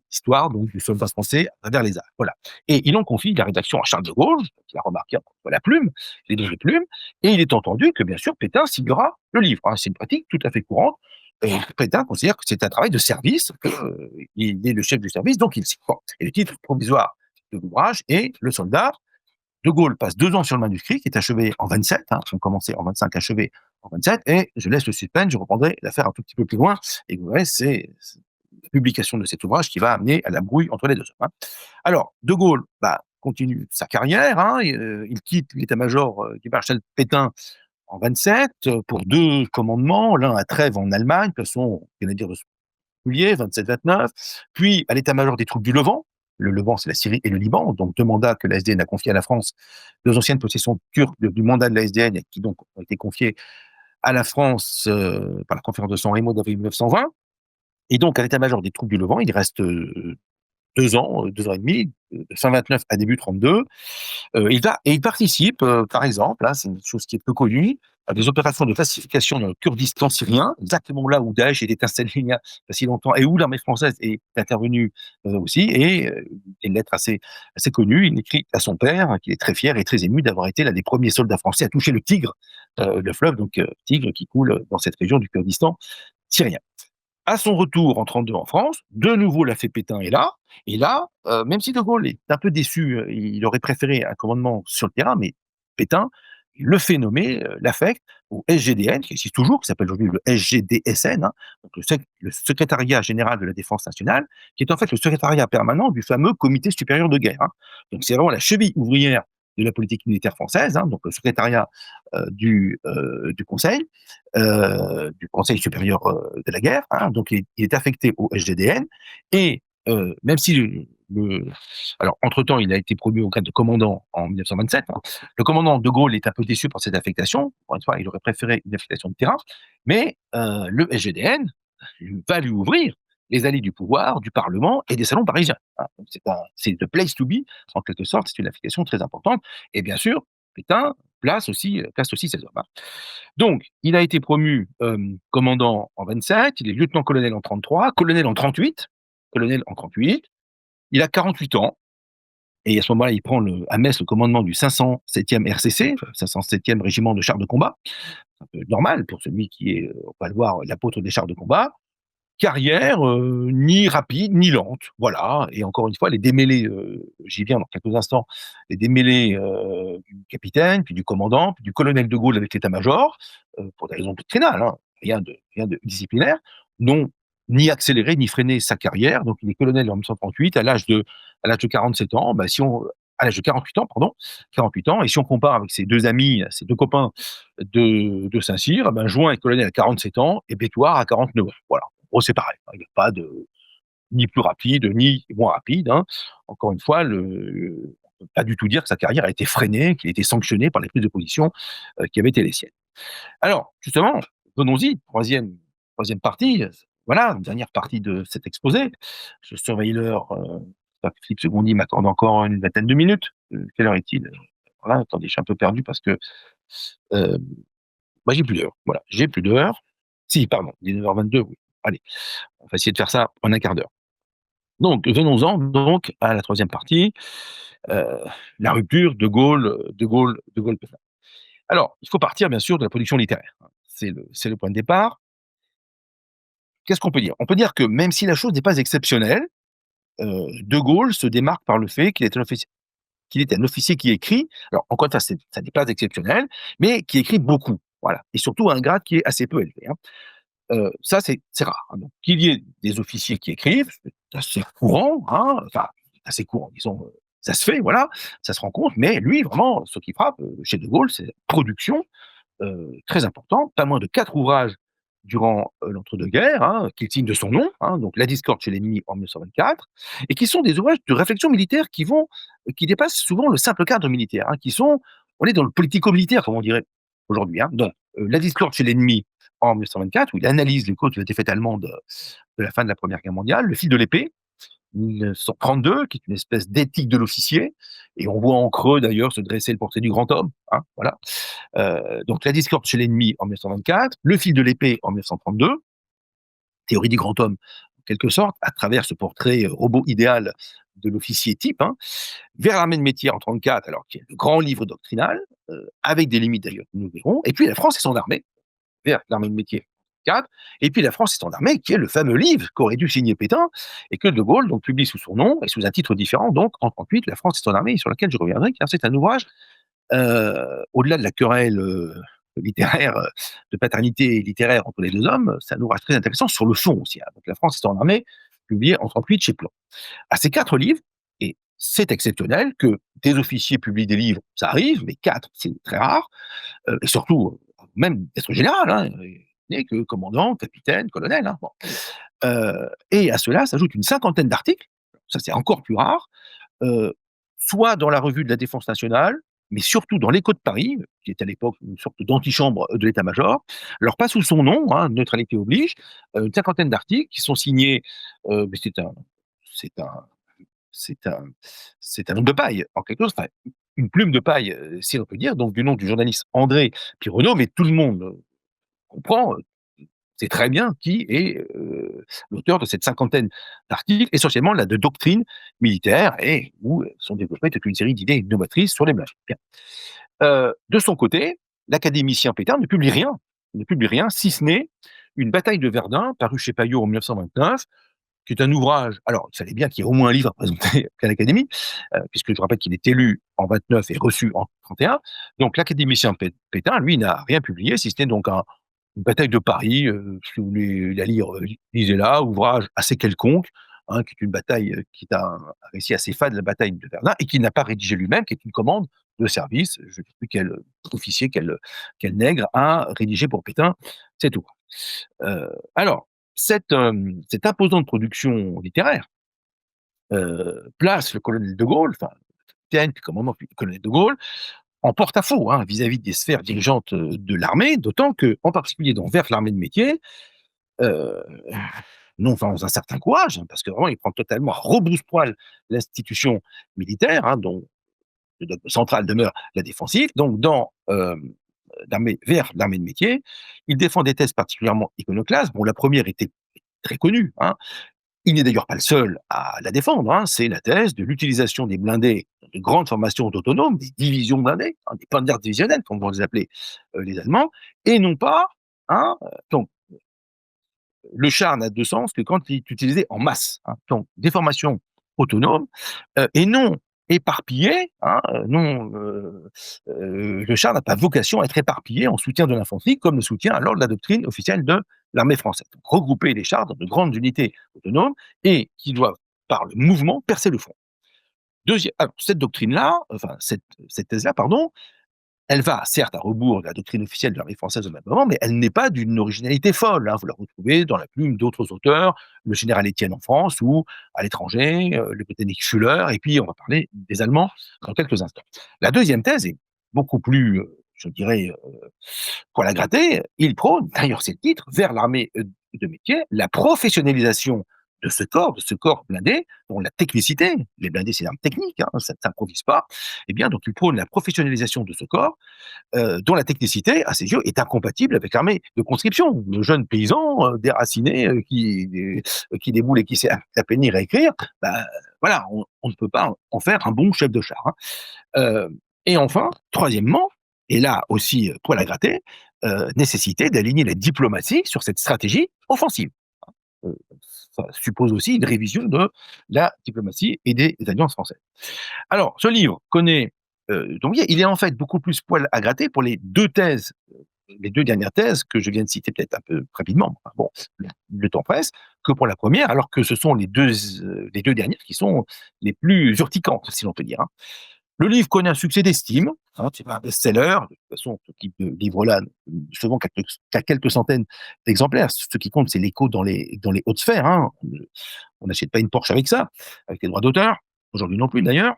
l'histoire donc du soldat français à travers les arts. Voilà. Et il en confie la rédaction à Charles de Gaulle, qui a remarqué la plume, les 2 plumes, et il est entendu que bien sûr Pétain signera le livre. C'est une pratique tout à fait courante. Et Pétain considère que c'est un travail de service, qu'il est le chef du service, donc il signe. Et le titre provisoire de l'ouvrage est Le Soldat. De Gaulle passe 2 ans sur le manuscrit, qui est achevé en 27, on commençait en 25, achevé en 27, et je laisse le suspense, je reprendrai l'affaire un tout petit peu plus loin, et vous verrez, c'est la publication de cet ouvrage qui va amener à la brouille entre les 2 hommes. Alors, De Gaulle continue sa carrière, il quitte l'état-major du maréchal Pétain en 27 pour 2 commandements, l'un à Trèves en Allemagne, de façon, dire de juillet 27-29, puis à l'état-major des troupes du Levant. Le Levant, c'est la Syrie et le Liban, donc 2 mandats que la SDN a confiés à la France, 2 anciennes possessions turques du mandat de la SDN, qui donc ont été confiées à la France par la conférence de San Remo d'avril 1920. Et donc à l'état-major des troupes du Levant, il reste 2 ans et demi, de fin 29 à début 32. Il participe, par exemple, hein, c'est une chose qui est peu connue, à des opérations de pacification dans le Kurdistan syrien, exactement là où Daesh était installé il y a pas si longtemps et où l'armée française est intervenue aussi. Et une lettre assez connue, il écrit à son père qu'il est très fier et très ému d'avoir été l'un des premiers soldats français à toucher le Tigre, le fleuve, donc Tigre, qui coule dans cette région du Kurdistan syrien. À son retour en 32 en France, de nouveau l'affaire Pétain est là. Et là, même si De Gaulle est un peu déçu, il aurait préféré un commandement sur le terrain, mais Pétain le fait nommer, l'affecte au SGDN, qui existe toujours, qui s'appelle aujourd'hui le SGDSN, hein, donc le secrétariat général de la défense nationale, qui est en fait le secrétariat permanent du fameux comité supérieur de guerre, hein. Donc c'est vraiment la cheville ouvrière de la politique militaire française, hein, donc le secrétariat du Conseil supérieur de la guerre, hein. Donc il est affecté au SGDN. Et même si alors entre-temps il a été promu au grade de commandant en 1927, hein, le commandant de Gaulle est un peu déçu par cette affectation. Encore une fois, il aurait préféré une affectation de terrain, mais le SGDN va lui ouvrir les allées du pouvoir, du Parlement et des salons parisiens, hein. Donc c'est the place to be, en quelque sorte. C'est une affectation très importante. Et bien sûr, Pétain place aussi ses hommes, hein. Donc, il a été promu commandant en 27, il est lieutenant-colonel en 33, colonel en 38, colonel en 38. Il a 48 ans. Et à ce moment-là, il prend à Metz le commandement du 507e RCC, 507e régiment de chars de combat. C'est un peu normal pour celui qui est, on va le voir, l'apôtre des chars de combat. Carrière ni rapide ni lente, voilà. Et encore une fois, les démêlés, j'y viens dans quelques instants, les démêlés du capitaine, puis du commandant, puis du colonel de Gaulle avec l'état-major, pour des raisons doctrinales, hein, rien de disciplinaire, n'ont ni accéléré ni freiné sa carrière. Donc il est colonel en 1938 à l'âge de 47 ans. Bah, à l'âge de 48 ans, pardon, 48 ans. Et si on compare avec ses deux amis, ses deux copains de Saint-Cyr, ben, Juin est colonel à 47 ans et Bétoir à 49 ans. Voilà. En gros, c'est pareil, hein. Il n'y a pas de ni plus rapide, ni moins rapide, hein. Encore une fois, on peut pas du tout dire que sa carrière a été freinée, qu'il a été sanctionné par les prises de position qui avaient été les siennes. Alors, justement, venons-y, troisième partie, voilà, dernière partie de cet exposé. Je surveille l'heure, Philippe Secondy m'accorde encore une vingtaine de minutes. Quelle heure est-il? Voilà, attendez, je suis un peu perdu parce que j'ai plus d'heure. Voilà, j'ai plus d'heure. Si, pardon, 19h22, oui. Allez, on va essayer de faire ça en un quart d'heure. Donc, venons-en donc à la troisième partie, la rupture de Gaulle-Pétain. Alors, il faut partir bien sûr de la production littéraire, hein. C'est le point de départ. Qu'est-ce qu'on peut dire? On peut dire que même si la chose n'est pas exceptionnelle, De Gaulle se démarque par le fait qu'il est un officier qui écrit. Alors encore une fois, ça n'est pas exceptionnel, mais qui écrit beaucoup, voilà, et surtout à un grade qui est assez peu élevé, hein. Ça c'est rare, hein. Donc qu'il y ait des officiers qui écrivent, c'est assez courant, hein, enfin assez courant, disons, ça se fait, voilà, ça se rencontre. Mais lui vraiment, ce qui frappe chez De Gaulle, c'est la production très importante, pas moins de 4 ouvrages durant l'entre-deux-guerres, hein, qu'il signe de son nom, hein, donc La discorde chez l'ennemi en 1924, et qui sont des ouvrages de réflexion militaire qui dépassent souvent le simple cadre militaire, hein, on est dans le politico-militaire, comme on dirait aujourd'hui, hein. Donc, La discorde chez l'ennemi en 1924, où il analyse les causes de la défaite allemande de la fin de la Première Guerre mondiale, Le fil de l'épée, 1932, qui est une espèce d'éthique de l'officier, et on voit en creux d'ailleurs se dresser le portrait du grand homme, hein, voilà. Donc La discorde chez l'ennemi en 1924, Le fil de l'épée en 1932, théorie du grand homme en quelque sorte, à travers ce portrait robot idéal de l'officier type, hein. Vers l'armée de métier en 1934, alors qui est le grand livre doctrinal, avec des limites d'ailleurs, nous verrons. Et puis La France et son armée, vers l'armée de métier 4, et puis La France et son armée, qui est le fameux livre qu'aurait dû signer Pétain, et que De Gaulle donc publie sous son nom, et sous un titre différent, donc en 1938, La France et son armée, sur laquelle je reviendrai, car c'est un ouvrage, au-delà de la querelle littéraire, de paternité littéraire entre les deux hommes, c'est un ouvrage très intéressant sur le fond aussi, hein. Donc La France et son armée, publié en 1938 chez Plon. À ces 4 livres, et c'est exceptionnel que des officiers publient des livres, ça arrive, mais 4, c'est très rare, et surtout, même d'être général, hein, n'est que commandant, capitaine, colonel, hein, bon. Et à cela s'ajoute une cinquantaine d'articles, ça c'est encore plus rare, soit dans la revue de la Défense nationale, mais surtout dans l'Écho de Paris, qui est à l'époque une sorte d'antichambre de l'état-major. Alors pas sous son nom, hein, neutralité oblige, une cinquantaine d'articles qui sont signés, mais c'est un c'est un homme de paille, en quelque chose, enfin, une plume de paille, si on peut dire, donc du nom du journaliste André Pironneau, mais tout le monde comprend, sait très bien qui est l'auteur de cette cinquantaine d'articles, essentiellement là, de doctrine militaire, et où sont développées toute une série d'idées novatrices sur les blagues. Bien. De son côté, l'académicien Pétain ne publie rien, si ce n'est une bataille de Verdun, paru chez Payot en 1929, qui est un ouvrage. Alors, il fallait bien qu'il y ait au moins un livre à présenter à l'Académie, puisque je rappelle qu'il est élu en 29 et reçu en 31. Donc, l'académicien Pétain, lui, n'a rien publié, si ce n'est donc une bataille de Paris, si vous voulez la lire, lisez-la, ouvrage assez quelconque, hein, qui est une bataille, qui est un récit assez fade de la bataille de Verdun, et qu'il n'a pas rédigé lui-même, qui est une commande de service, je ne sais plus quel officier, quel nègre a rédigé pour Pétain cet ouvrage. Alors, cette imposante production littéraire place le colonel de Gaulle, enfin, capitaine, puis commandant, puis le colonel de Gaulle, en porte-à-faux, hein, vis-à-vis des sphères dirigeantes de l'armée, d'autant que, en particulier vers l'armée de métier, euh, non sans un certain courage, hein, parce que vraiment il prend totalement à rebrousse-poil l'institution militaire, hein, dont le dogme central demeure la défensive, donc vers l'armée de métier, il défend des thèses particulièrement iconoclastes. Bon, la première était très connue, hein. Il n'est d'ailleurs pas le seul à la défendre, hein. C'est la thèse de l'utilisation des blindés de grandes formations autonomes, des divisions blindées, hein, des Panzer divisionnels, comme vont les appeler les Allemands, et non pas, hein, donc, le char n'a de sens que quand il est utilisé en masse, hein. Donc, des formations autonomes et non éparpillées, hein, le char n'a pas vocation à être éparpillé en soutien de l'infanterie, comme le soutient alors la doctrine officielle de l'armée française. Donc, regrouper les chars dans de grandes unités autonomes et qui doivent, par le mouvement, percer le front. Alors, cette doctrine-là, enfin, cette thèse-là, pardon, elle va certes à rebours de la doctrine officielle de l'armée française au même moment, mais elle n'est pas d'une originalité folle, hein. Vous la retrouvez dans la plume d'autres auteurs, le général Etienne en France ou à l'étranger, le britannique Fuller, et puis on va parler des Allemands dans quelques instants. La deuxième thèse est beaucoup plus, je dirais, poil à gratter. Il prône, d'ailleurs c'est le titre, vers l'armée de métier, la professionnalisation de ce corps blindé, dont la technicité, les blindés c'est une arme technique, hein, ça ne s'improvise pas, et bien donc il prône la professionnalisation de ce corps, dont la technicité, à ses yeux, est incompatible avec l'armée de conscription. Le jeune paysan déraciné qui déboule et qui sait à peine lire et écrire, bah, voilà, on ne peut pas en faire un bon chef de char, hein. Et enfin, troisièmement, et là aussi, poil à gratter, nécessité d'aligner la diplomatie sur cette stratégie offensive. Euh, Ça suppose aussi une révision de la diplomatie et des alliances françaises. Alors, ce livre connaît, donc il est en fait beaucoup plus poil à gratter pour les deux thèses, les deux dernières thèses que je viens de citer peut-être un peu rapidement, bon, le temps presse, que pour la première, alors que ce sont les deux dernières qui sont les plus urticantes, si l'on peut dire, hein. Le livre connaît un succès d'estime, hein, c'est pas un best-seller. De toute façon, ce type de livre-là, souvent qu'à quelques centaines d'exemplaires. Ce qui compte, c'est l'écho dans les hautes sphères, hein. On n'achète pas une Porsche avec ça, avec les droits d'auteur. Aujourd'hui non plus, d'ailleurs.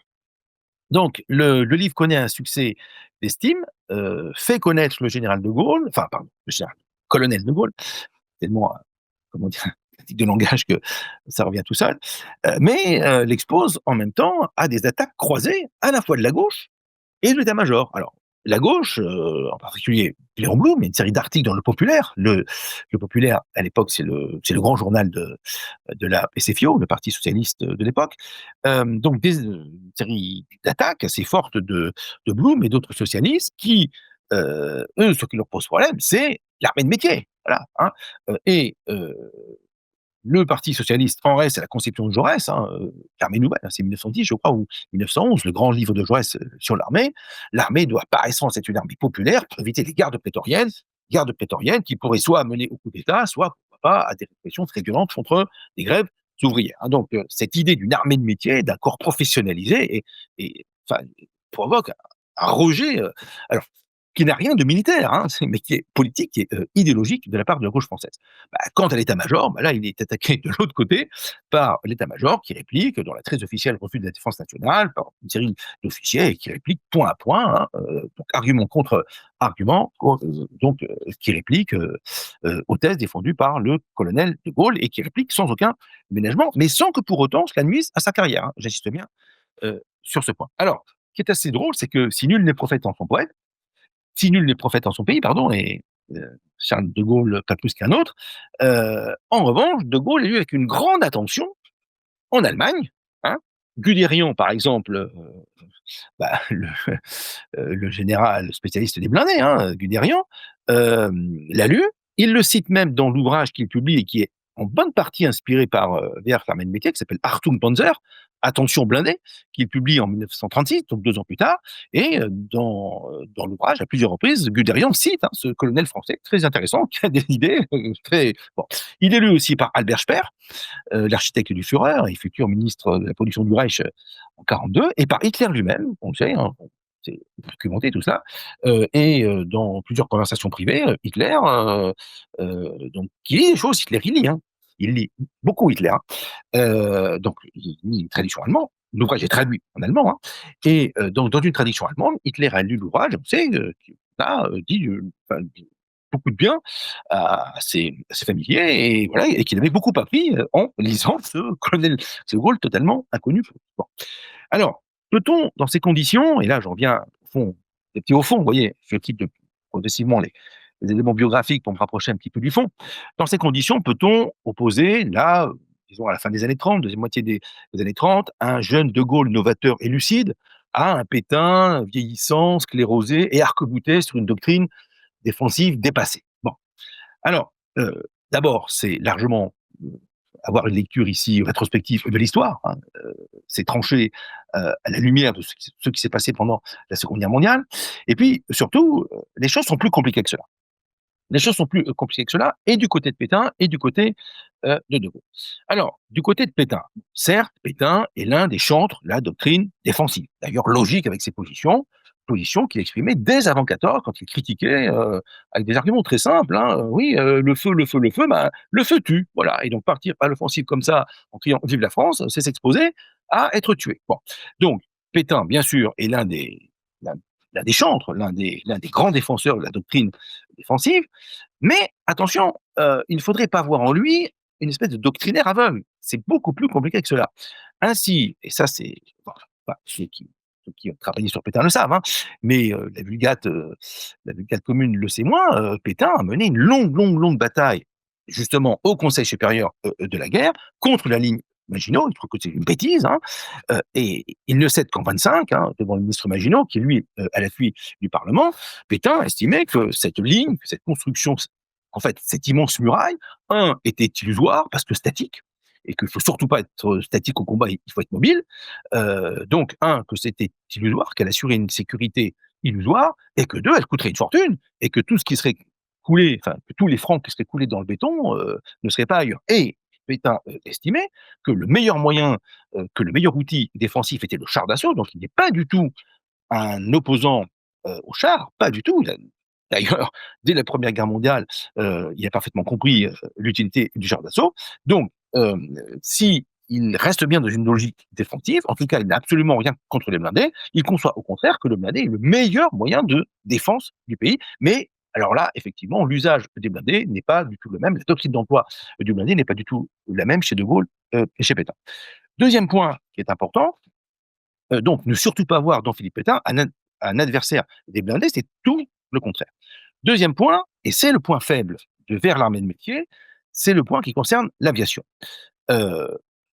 Donc, le livre connaît un succès d'estime, fait connaître le général de Gaulle, enfin, pardon, le général, colonel de Gaulle, tellement, comment dire, pratique de langage que ça revient tout seul, mais l'expose en même temps à des attaques croisées, à la fois de la gauche et de l'état-major. Alors, la gauche, en particulier Léon Blum, il y a une série d'articles dans Le Populaire. Le Populaire, à l'époque, c'est le grand journal de la PCFIO, le Parti socialiste de l'époque. Donc, une série d'attaques assez fortes de Blum et d'autres socialistes qui, eux, ce qui leur pose problème, c'est l'armée de métier. Voilà, hein. Et le Parti socialiste en reste à la conception de Jaurès, hein, l'armée nouvelle, hein, c'est 1910, je crois, ou 1911, le grand livre de Jaurès sur l'armée. L'armée doit, par essence, être une armée populaire pour éviter les gardes prétoriennes qui pourraient soit mener au coup d'État, soit, pourquoi pas, à des répressions très violentes contre des grèves ouvrières, hein. Donc, cette idée d'une armée de métier, d'un corps professionnalisé, enfin, provoque un rejet. Alors, qui n'a rien de militaire, hein, mais qui est politique, qui est idéologique de la part de la gauche française. Quant à l'état-major, là, il est attaqué de l'autre côté par l'état-major qui réplique dans la très officielle revue de la défense nationale, par une série d'officiers et qui réplique point à point, hein, donc argument contre argument, qui réplique aux thèses défendues par le colonel de Gaulle et qui réplique sans aucun ménagement, mais sans que pour autant cela nuise à sa carrière, hein. J'insiste bien sur ce point. Alors, ce qui est assez drôle, c'est que si nul n'est prophète en son poète, si nul n'est prophète en son pays, pardon, et Charles de Gaulle pas plus qu'un autre, en revanche, de Gaulle est lu avec une grande attention en Allemagne, hein. Guderian, par exemple, le général spécialiste des blindés, hein, Guderian, l'a lu. Il le cite même dans l'ouvrage qu'il publie et qui est en bonne partie inspiré par Wehrmacht l'armée de métier, qui s'appelle Achtung Panzer, Attention blindé, qu'il publie en 1936, donc 2 ans plus tard. Et dans l'ouvrage, à plusieurs reprises, Guderian cite ce colonel français très intéressant, qui a des idées très... Bon. Il est lu aussi par Albert Speer, l'architecte du Führer et futur ministre de la production du Reich en 1942, et par Hitler lui-même, on le sait, hein, c'est documenté tout ça, et dans plusieurs conversations privées, Hitler, donc qui lit des choses, Hitler il lit, hein, il lit beaucoup Hitler, hein. Donc il lit une traduction allemande, l'ouvrage est traduit en allemand, hein, et dans une traduction allemande, Hitler a lu l'ouvrage, on sait qu'il a dit beaucoup de bien à ses familiers, et voilà, et qu'il avait beaucoup appris en lisant ce colonel de Gaulle totalement inconnu. Bon. Alors, peut-on, dans ces conditions, et là j'en reviens au fond, des petits au fond, vous voyez, je quitte progressivement les éléments biographiques pour me rapprocher un petit peu du fond. Dans ces conditions, peut-on opposer, là, disons à la fin des années 30, deuxième moitié des années 30, un jeune de Gaulle novateur et lucide à un Pétain vieillissant, sclérosé et arc-bouté sur une doctrine défensive dépassée? Bon. Alors, d'abord, c'est largement avoir une lecture ici rétrospective de l'histoire, hein, c'est tranché à la lumière de ce qui s'est passé pendant la Seconde Guerre mondiale. Et puis, surtout, les choses sont plus compliquées que cela. Les choses sont plus compliquées que cela, et du côté de Pétain, et du côté de Gaulle. Alors, du côté de Pétain, certes, Pétain est l'un des chantres de la doctrine défensive. D'ailleurs, logique avec ses positions qu'il exprimait dès avant 14, quand il critiquait avec des arguments très simples, hein, oui, le feu, le feu tue, voilà. Et donc partir à l'offensive comme ça, en criant vive la France, c'est s'exposer à être tué. Bon, donc Pétain, bien sûr, est l'un des chantres, l'un des grands défenseurs de la doctrine défensive, mais attention, il ne faudrait pas voir en lui une espèce de doctrinaire aveugle. C'est beaucoup plus compliqué que cela. Ainsi, et ça c'est, ceux qui ont travaillé sur Pétain le savent, hein, mais la Vulgate commune le sait moins, Pétain a mené une longue bataille, justement au Conseil supérieur de la guerre, contre la ligne Maginot. Il trouve que c'est une bêtise, hein, et il ne cède qu'en 25, hein, devant le ministre Maginot, qui lui, à l'appui du Parlement. Pétain estimait que cette ligne, que cette construction, en fait, cette immense muraille, était illusoire parce que statique, et qu'il faut surtout pas être statique au combat, il faut être mobile. Donc, que c'était illusoire, qu'elle assurait une sécurité illusoire, et que 2, elle coûterait une fortune, et que tout ce qui serait coulé, enfin, que tous les francs qui seraient coulés dans le béton ne seraient pas ailleurs. Et Pétain estimait que le meilleur moyen, que le meilleur outil défensif était le char d'assaut, donc il n'est pas du tout un opposant au char, pas du tout. D'ailleurs, dès la Première Guerre mondiale, il a parfaitement compris l'utilité du char d'assaut. Donc, si il reste bien dans une logique défensive, en tout cas, il n'a absolument rien contre les blindés. Il conçoit au contraire que le blindé est le meilleur moyen de défense du pays. Mais alors là, effectivement, l'usage des blindés n'est pas du tout le même. La doctrine d'emploi du blindé n'est pas du tout la même chez De Gaulle et chez Pétain. Deuxième point qui est important, donc ne surtout pas voir dans Philippe Pétain un adversaire des blindés, c'est tout le contraire. Deuxième point, et c'est le point faible de Vers l'armée de métier, c'est le point qui concerne l'aviation,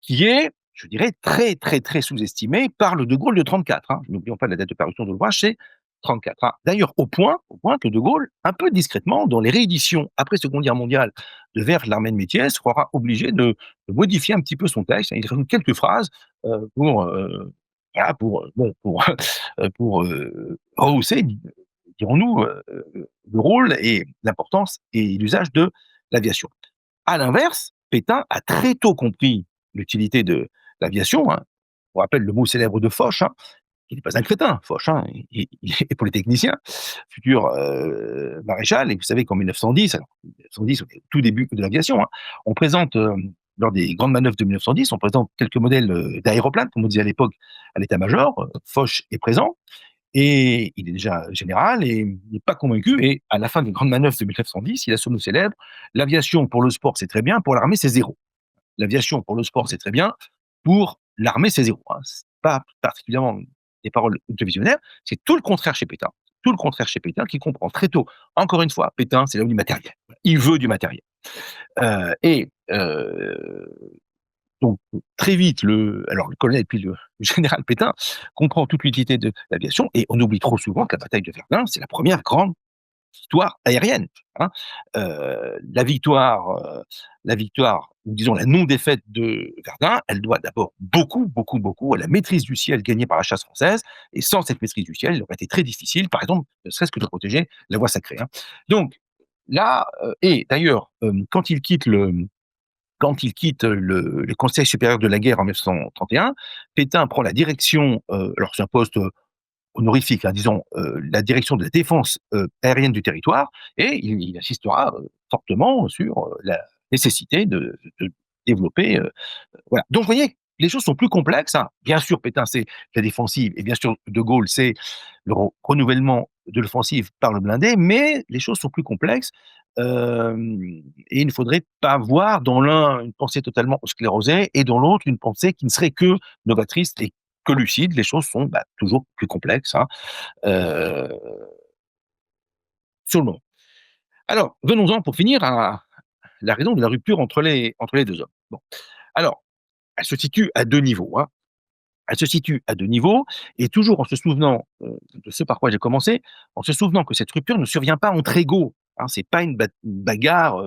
qui est, je dirais, très sous-estimé par le De Gaulle de 34. Hein. N'oublions pas la date de parution de l'ouvrage, c'est 34. Hein. D'ailleurs, au point que De Gaulle, un peu discrètement, dans les rééditions après Seconde Guerre mondiale de Vers l'armée de métier, sera obligé de modifier un petit peu son texte. Il rajoute quelques phrases pour rehausser, dirons-nous, le rôle et l'importance et l'usage de l'aviation. À l'inverse, Pétain a très tôt compris l'utilité de l'aviation, hein. On rappelle le mot célèbre de Foch, hein, il n'est pas un crétin, Foch, hein, il est polytechnicien, futur maréchal, et vous savez qu'en 1910, alors 1910, au tout début de l'aviation, hein, on présente, lors des grandes manœuvres de 1910, on présente quelques modèles d'aéroplanes, comme on disait à l'époque à l'état-major. Foch est présent, et il est déjà général, et il n'est pas convaincu, et à la fin des grandes manœuvres de 1910, il a ce mot célèbre: l'aviation pour le sport c'est très bien, pour l'armée c'est zéro. L'aviation pour le sport c'est très bien, pour l'armée c'est zéro, hein. C'est pas particulièrement des paroles de visionnaire, c'est tout le contraire chez Pétain. Tout le contraire chez Pétain, qui comprend très tôt, encore une fois, Pétain c'est l'homme du matériel. Il veut du matériel. Et donc très vite, le colonel puis le général Pétain comprend toute l'utilité de l'aviation, et on oublie trop souvent que la bataille de Verdun, c'est la première grande victoire aérienne, hein. La victoire, ou disons la non-défaite de Verdun, elle doit d'abord beaucoup à la maîtrise du ciel gagnée par la chasse française, et sans cette maîtrise du ciel, il aurait été très difficile, par exemple, ne serait-ce que de protéger la voie sacrée, hein. Donc là, et d'ailleurs, quand il quitte le Conseil supérieur de la guerre en 1931, Pétain prend la direction, alors c'est un poste honorifique, hein, disons, la direction de la défense aérienne du territoire, et il insistera fortement sur la nécessité de développer. Voilà. Donc, vous voyez, les choses sont plus complexes, hein. Bien sûr, Pétain, c'est la défensive, et bien sûr, De Gaulle, c'est le renouvellement de l'offensive par le blindé, mais les choses sont plus complexes. Et il ne faudrait pas voir dans l'un une pensée totalement sclérosée, et dans l'autre une pensée qui ne serait que novatrice et que lucide. Les choses sont toujours plus complexes, hein, euh, sur le moment. Alors, venons-en pour finir à la raison de la rupture entre les deux hommes. Bon. Alors, elle se situe à deux niveaux, hein. Elle se situe à deux niveaux, et toujours en se souvenant de ce par quoi j'ai commencé, en se souvenant que cette rupture ne survient pas entre égaux, hein. C'est pas une bagarre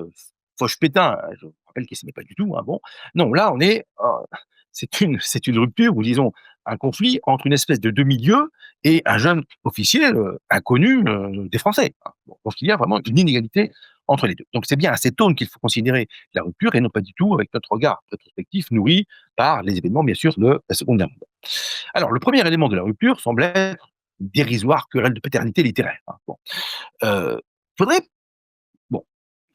Foch-Pétain. Je vous rappelle qu'il ne s'aimait pas du tout, hein, bon. Non, là, on est, c'est une rupture, ou disons un conflit entre une espèce de demi-lieu et un jeune officier inconnu des Français, hein. Bon, donc il y a vraiment une inégalité entre les deux. Donc c'est bien à cette aune qu'il faut considérer la rupture, et non pas du tout avec notre regard rétrospectif nourri par les événements, bien sûr, de la Seconde Guerre mondiale. Alors, le premier élément de la rupture semble être une dérisoire querelle de paternité littéraire, hein. Bon, faudrait, bon,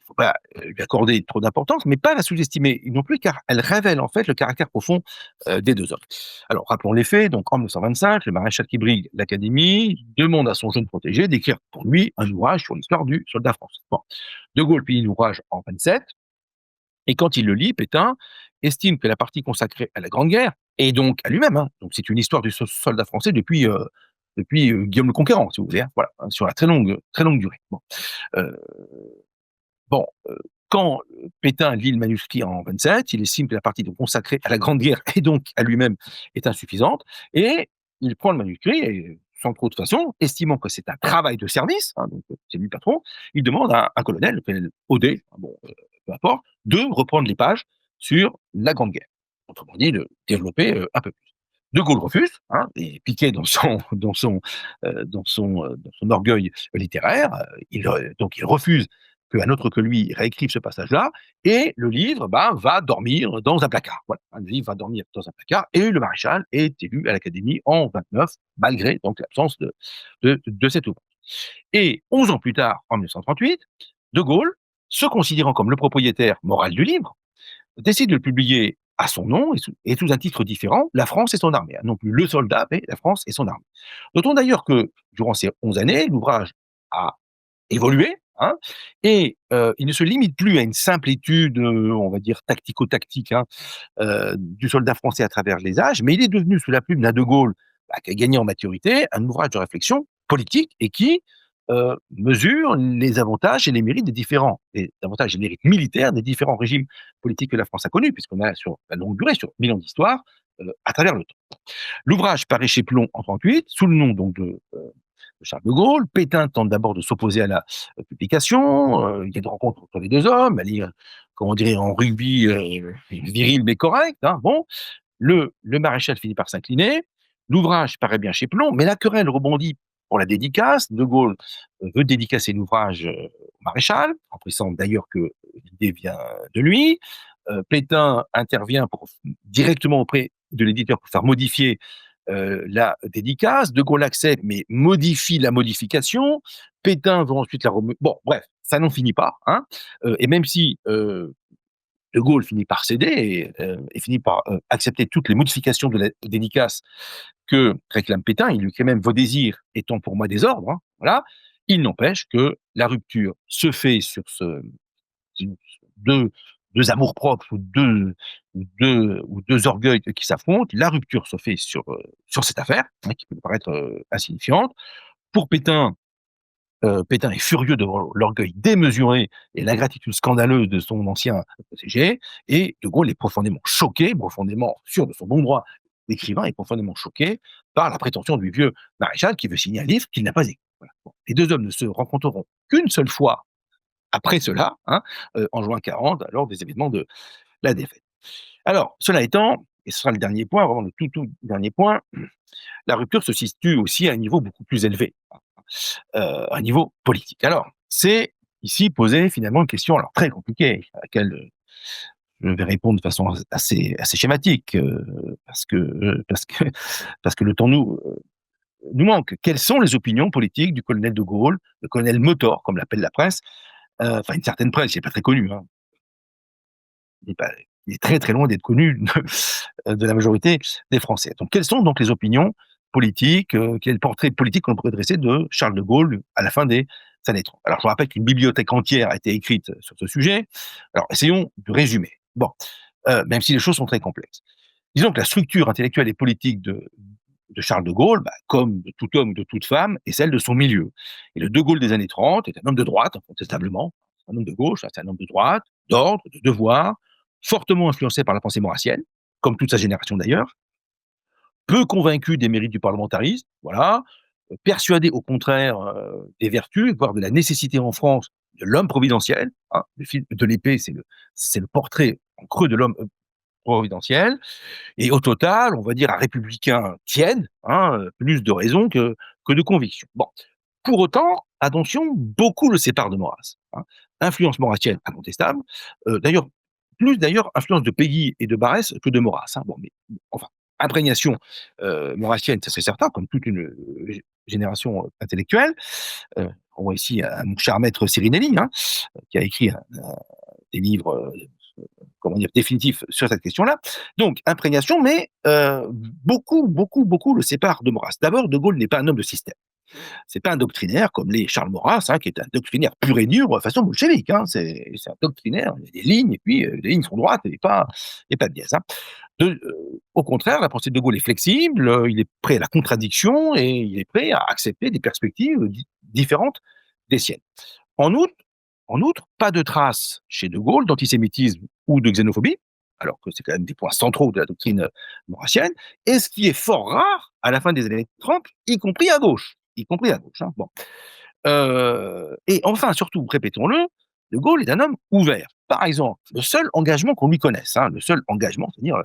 faut pas lui accorder trop d'importance, mais pas la sous-estimer non plus, car elle révèle en fait le caractère profond des deux hommes. Alors, rappelons les faits. Donc, en 1925, le maréchal qui brigue l'Académie demande à son jeune protégé d'écrire pour lui un ouvrage sur l'histoire du soldat français. Bon, De Gaulle publie l'ouvrage en 27, et quand il le lit, Pétain estime que la partie consacrée à la Grande Guerre, et donc à lui-même, hein, donc c'est une histoire du soldat français depuis Guillaume le Conquérant, si vous voulez, hein, voilà, hein, sur la très longue durée. Bon, euh, bon quand Pétain lit le manuscrit en 27, il estime que la partie donc consacrée à la Grande Guerre, et donc à lui-même, est insuffisante, et il prend le manuscrit, et sans trop de façon, estimant que c'est un travail de service, hein, donc c'est lui le patron, il demande à un colonel, le colonel Audet, hein, bon, peu importe, de reprendre les pages sur la Grande Guerre. Autrement dit, de développer un peu plus. De Gaulle refuse, hein, et piqué dans son orgueil littéraire, donc il refuse qu'un autre que lui réécrive ce passage-là, et le livre va dormir dans un placard. Voilà, le livre va dormir dans un placard, et le maréchal est élu à l'Académie en 29, malgré donc l'absence de cet ouvrage. Et 11 ans plus tard, en 1938, De Gaulle, se considérant comme le propriétaire moral du livre, décide de le publier à son nom, et sous un titre différent, La France et son armée, hein, non plus Le Soldat, mais La France et son armée. Notons d'ailleurs que durant ces 11 années, l'ouvrage a évolué, hein, et il ne se limite plus à une simple étude, on va dire tactico-tactique, hein, du soldat français à travers les âges, mais il est devenu, sous la plume d'un De Gaulle qui a gagné en maturité, un ouvrage de réflexion politique, et qui mesure les avantages et les mérites les avantages et les mérites militaires des différents régimes politiques que la France a connus, puisqu'on a sur la longue durée, sur 1000 ans d'histoire, à travers le temps. L'ouvrage paraît chez Plon en 38, sous le nom donc de Charles de Gaulle. Pétain tente d'abord de s'opposer à la publication. Il y a des rencontres entre les deux hommes, à lire, comment on dirait en rugby, viril mais correct, hein, bon. Le maréchal finit par s'incliner. L'ouvrage paraît bien chez Plon, mais la querelle rebondit pour la dédicace. De Gaulle veut dédicacer l'ouvrage au maréchal, en précisant d'ailleurs que l'idée vient de lui. Pétain intervient directement auprès de l'éditeur pour faire modifier la dédicace. De Gaulle accepte, mais modifie la modification. Pétain veut ensuite la remettre. Bon, bref, ça n'en finit pas. Hein. Et même si De Gaulle finit par céder et finit par accepter toutes les modifications de la dédicace que réclame Pétain, il lui crée même vos désirs étant pour moi des ordres. Hein, voilà. Il n'empêche que la rupture se fait sur deux, deux amours-propres ou deux orgueils qui s'affrontent. La rupture se fait sur cette affaire, hein, qui peut paraître insignifiante. Pour Pétain, Pétain est furieux de l'orgueil démesuré et l'ingratitude scandaleuse de son ancien protégé, et De Gaulle est profondément choqué, profondément sûr de son bon droit d'écrivain, est profondément choqué par la prétention du vieux maréchal qui veut signer un livre qu'il n'a pas écrit. Voilà. Bon. Les deux hommes ne se rencontreront qu'une seule fois après cela, hein, en juin 40, lors des événements de la défaite. Alors, cela étant, et ce sera le dernier point, vraiment le tout dernier point, la rupture se situe aussi à un niveau beaucoup plus élevé, un niveau politique. Alors, c'est ici poser finalement une question alors très compliquée, à laquelle je vais répondre de façon assez schématique, parce que le temps nous manque. Quelles sont les opinions politiques du colonel de Gaulle, le colonel Motor, comme l'appelle la presse, enfin une certaine presse, il n'est pas très connu, hein. Il est très très loin d'être connu de la majorité des Français. Donc, quelles sont donc les opinions politiques, quel portrait politique qu'on pourrait dresser de Charles de Gaulle à la fin des années 30? Alors, je vous rappelle qu'une bibliothèque entière a été écrite sur ce sujet. Alors, essayons de résumer. Bon, même si les choses sont très complexes. Disons que la structure intellectuelle et politique de Charles de Gaulle, bah, comme de tout homme ou de toute femme, est celle de son milieu. Et le de Gaulle des années 30 est un homme de droite, incontestablement. Un homme de gauche, c'est un homme de droite, d'ordre, de devoir, fortement influencé par la pensée maurassienne, comme toute sa génération d'ailleurs, peu convaincu des mérites du parlementarisme, voilà, persuadé au contraire des vertus, voire de la nécessité en France de l'homme providentiel. Hein, le film de l'épée, c'est le portrait en creux de l'homme providentiel. Et au total, on va dire un républicain tiède, hein, plus de raison que de conviction. Bon. Pour autant, attention, beaucoup le séparent de Maurras. Hein. Influence maurassienne incontestable. D'ailleurs, plus d'ailleurs influence de Péguy et de Barrès que de Maurras. Hein. Bon, mais enfin, imprégnation maurassienne, ça c'est certain, comme toute une génération intellectuelle. On voit ici mon cher maître Sirinelli, hein, qui a écrit des livres comment dire, définitif sur cette question-là. Donc, imprégnation, mais beaucoup le séparent de Maurras. D'abord, De Gaulle n'est pas un homme de système. C'est pas un doctrinaire comme les Charles Maurras, hein, qui est un doctrinaire pur et dur, façon bolchevique. Hein, c'est un doctrinaire, il y a des lignes, et puis les lignes sont droites et pas de biais. Hein. Au contraire, la pensée de De Gaulle est flexible, il est prêt à la contradiction et il est prêt à accepter des perspectives différentes des siennes. En outre, pas de traces chez De Gaulle d'antisémitisme ou de xénophobie, alors que c'est quand même des points centraux de la doctrine maurassienne, et ce qui est fort rare à la fin des années 30, y compris à gauche. Hein, bon. Et enfin, surtout, répétons-le, De Gaulle est un homme ouvert. Par exemple, le seul engagement qu'on lui connaisse, hein, le seul engagement, c'est-à-dire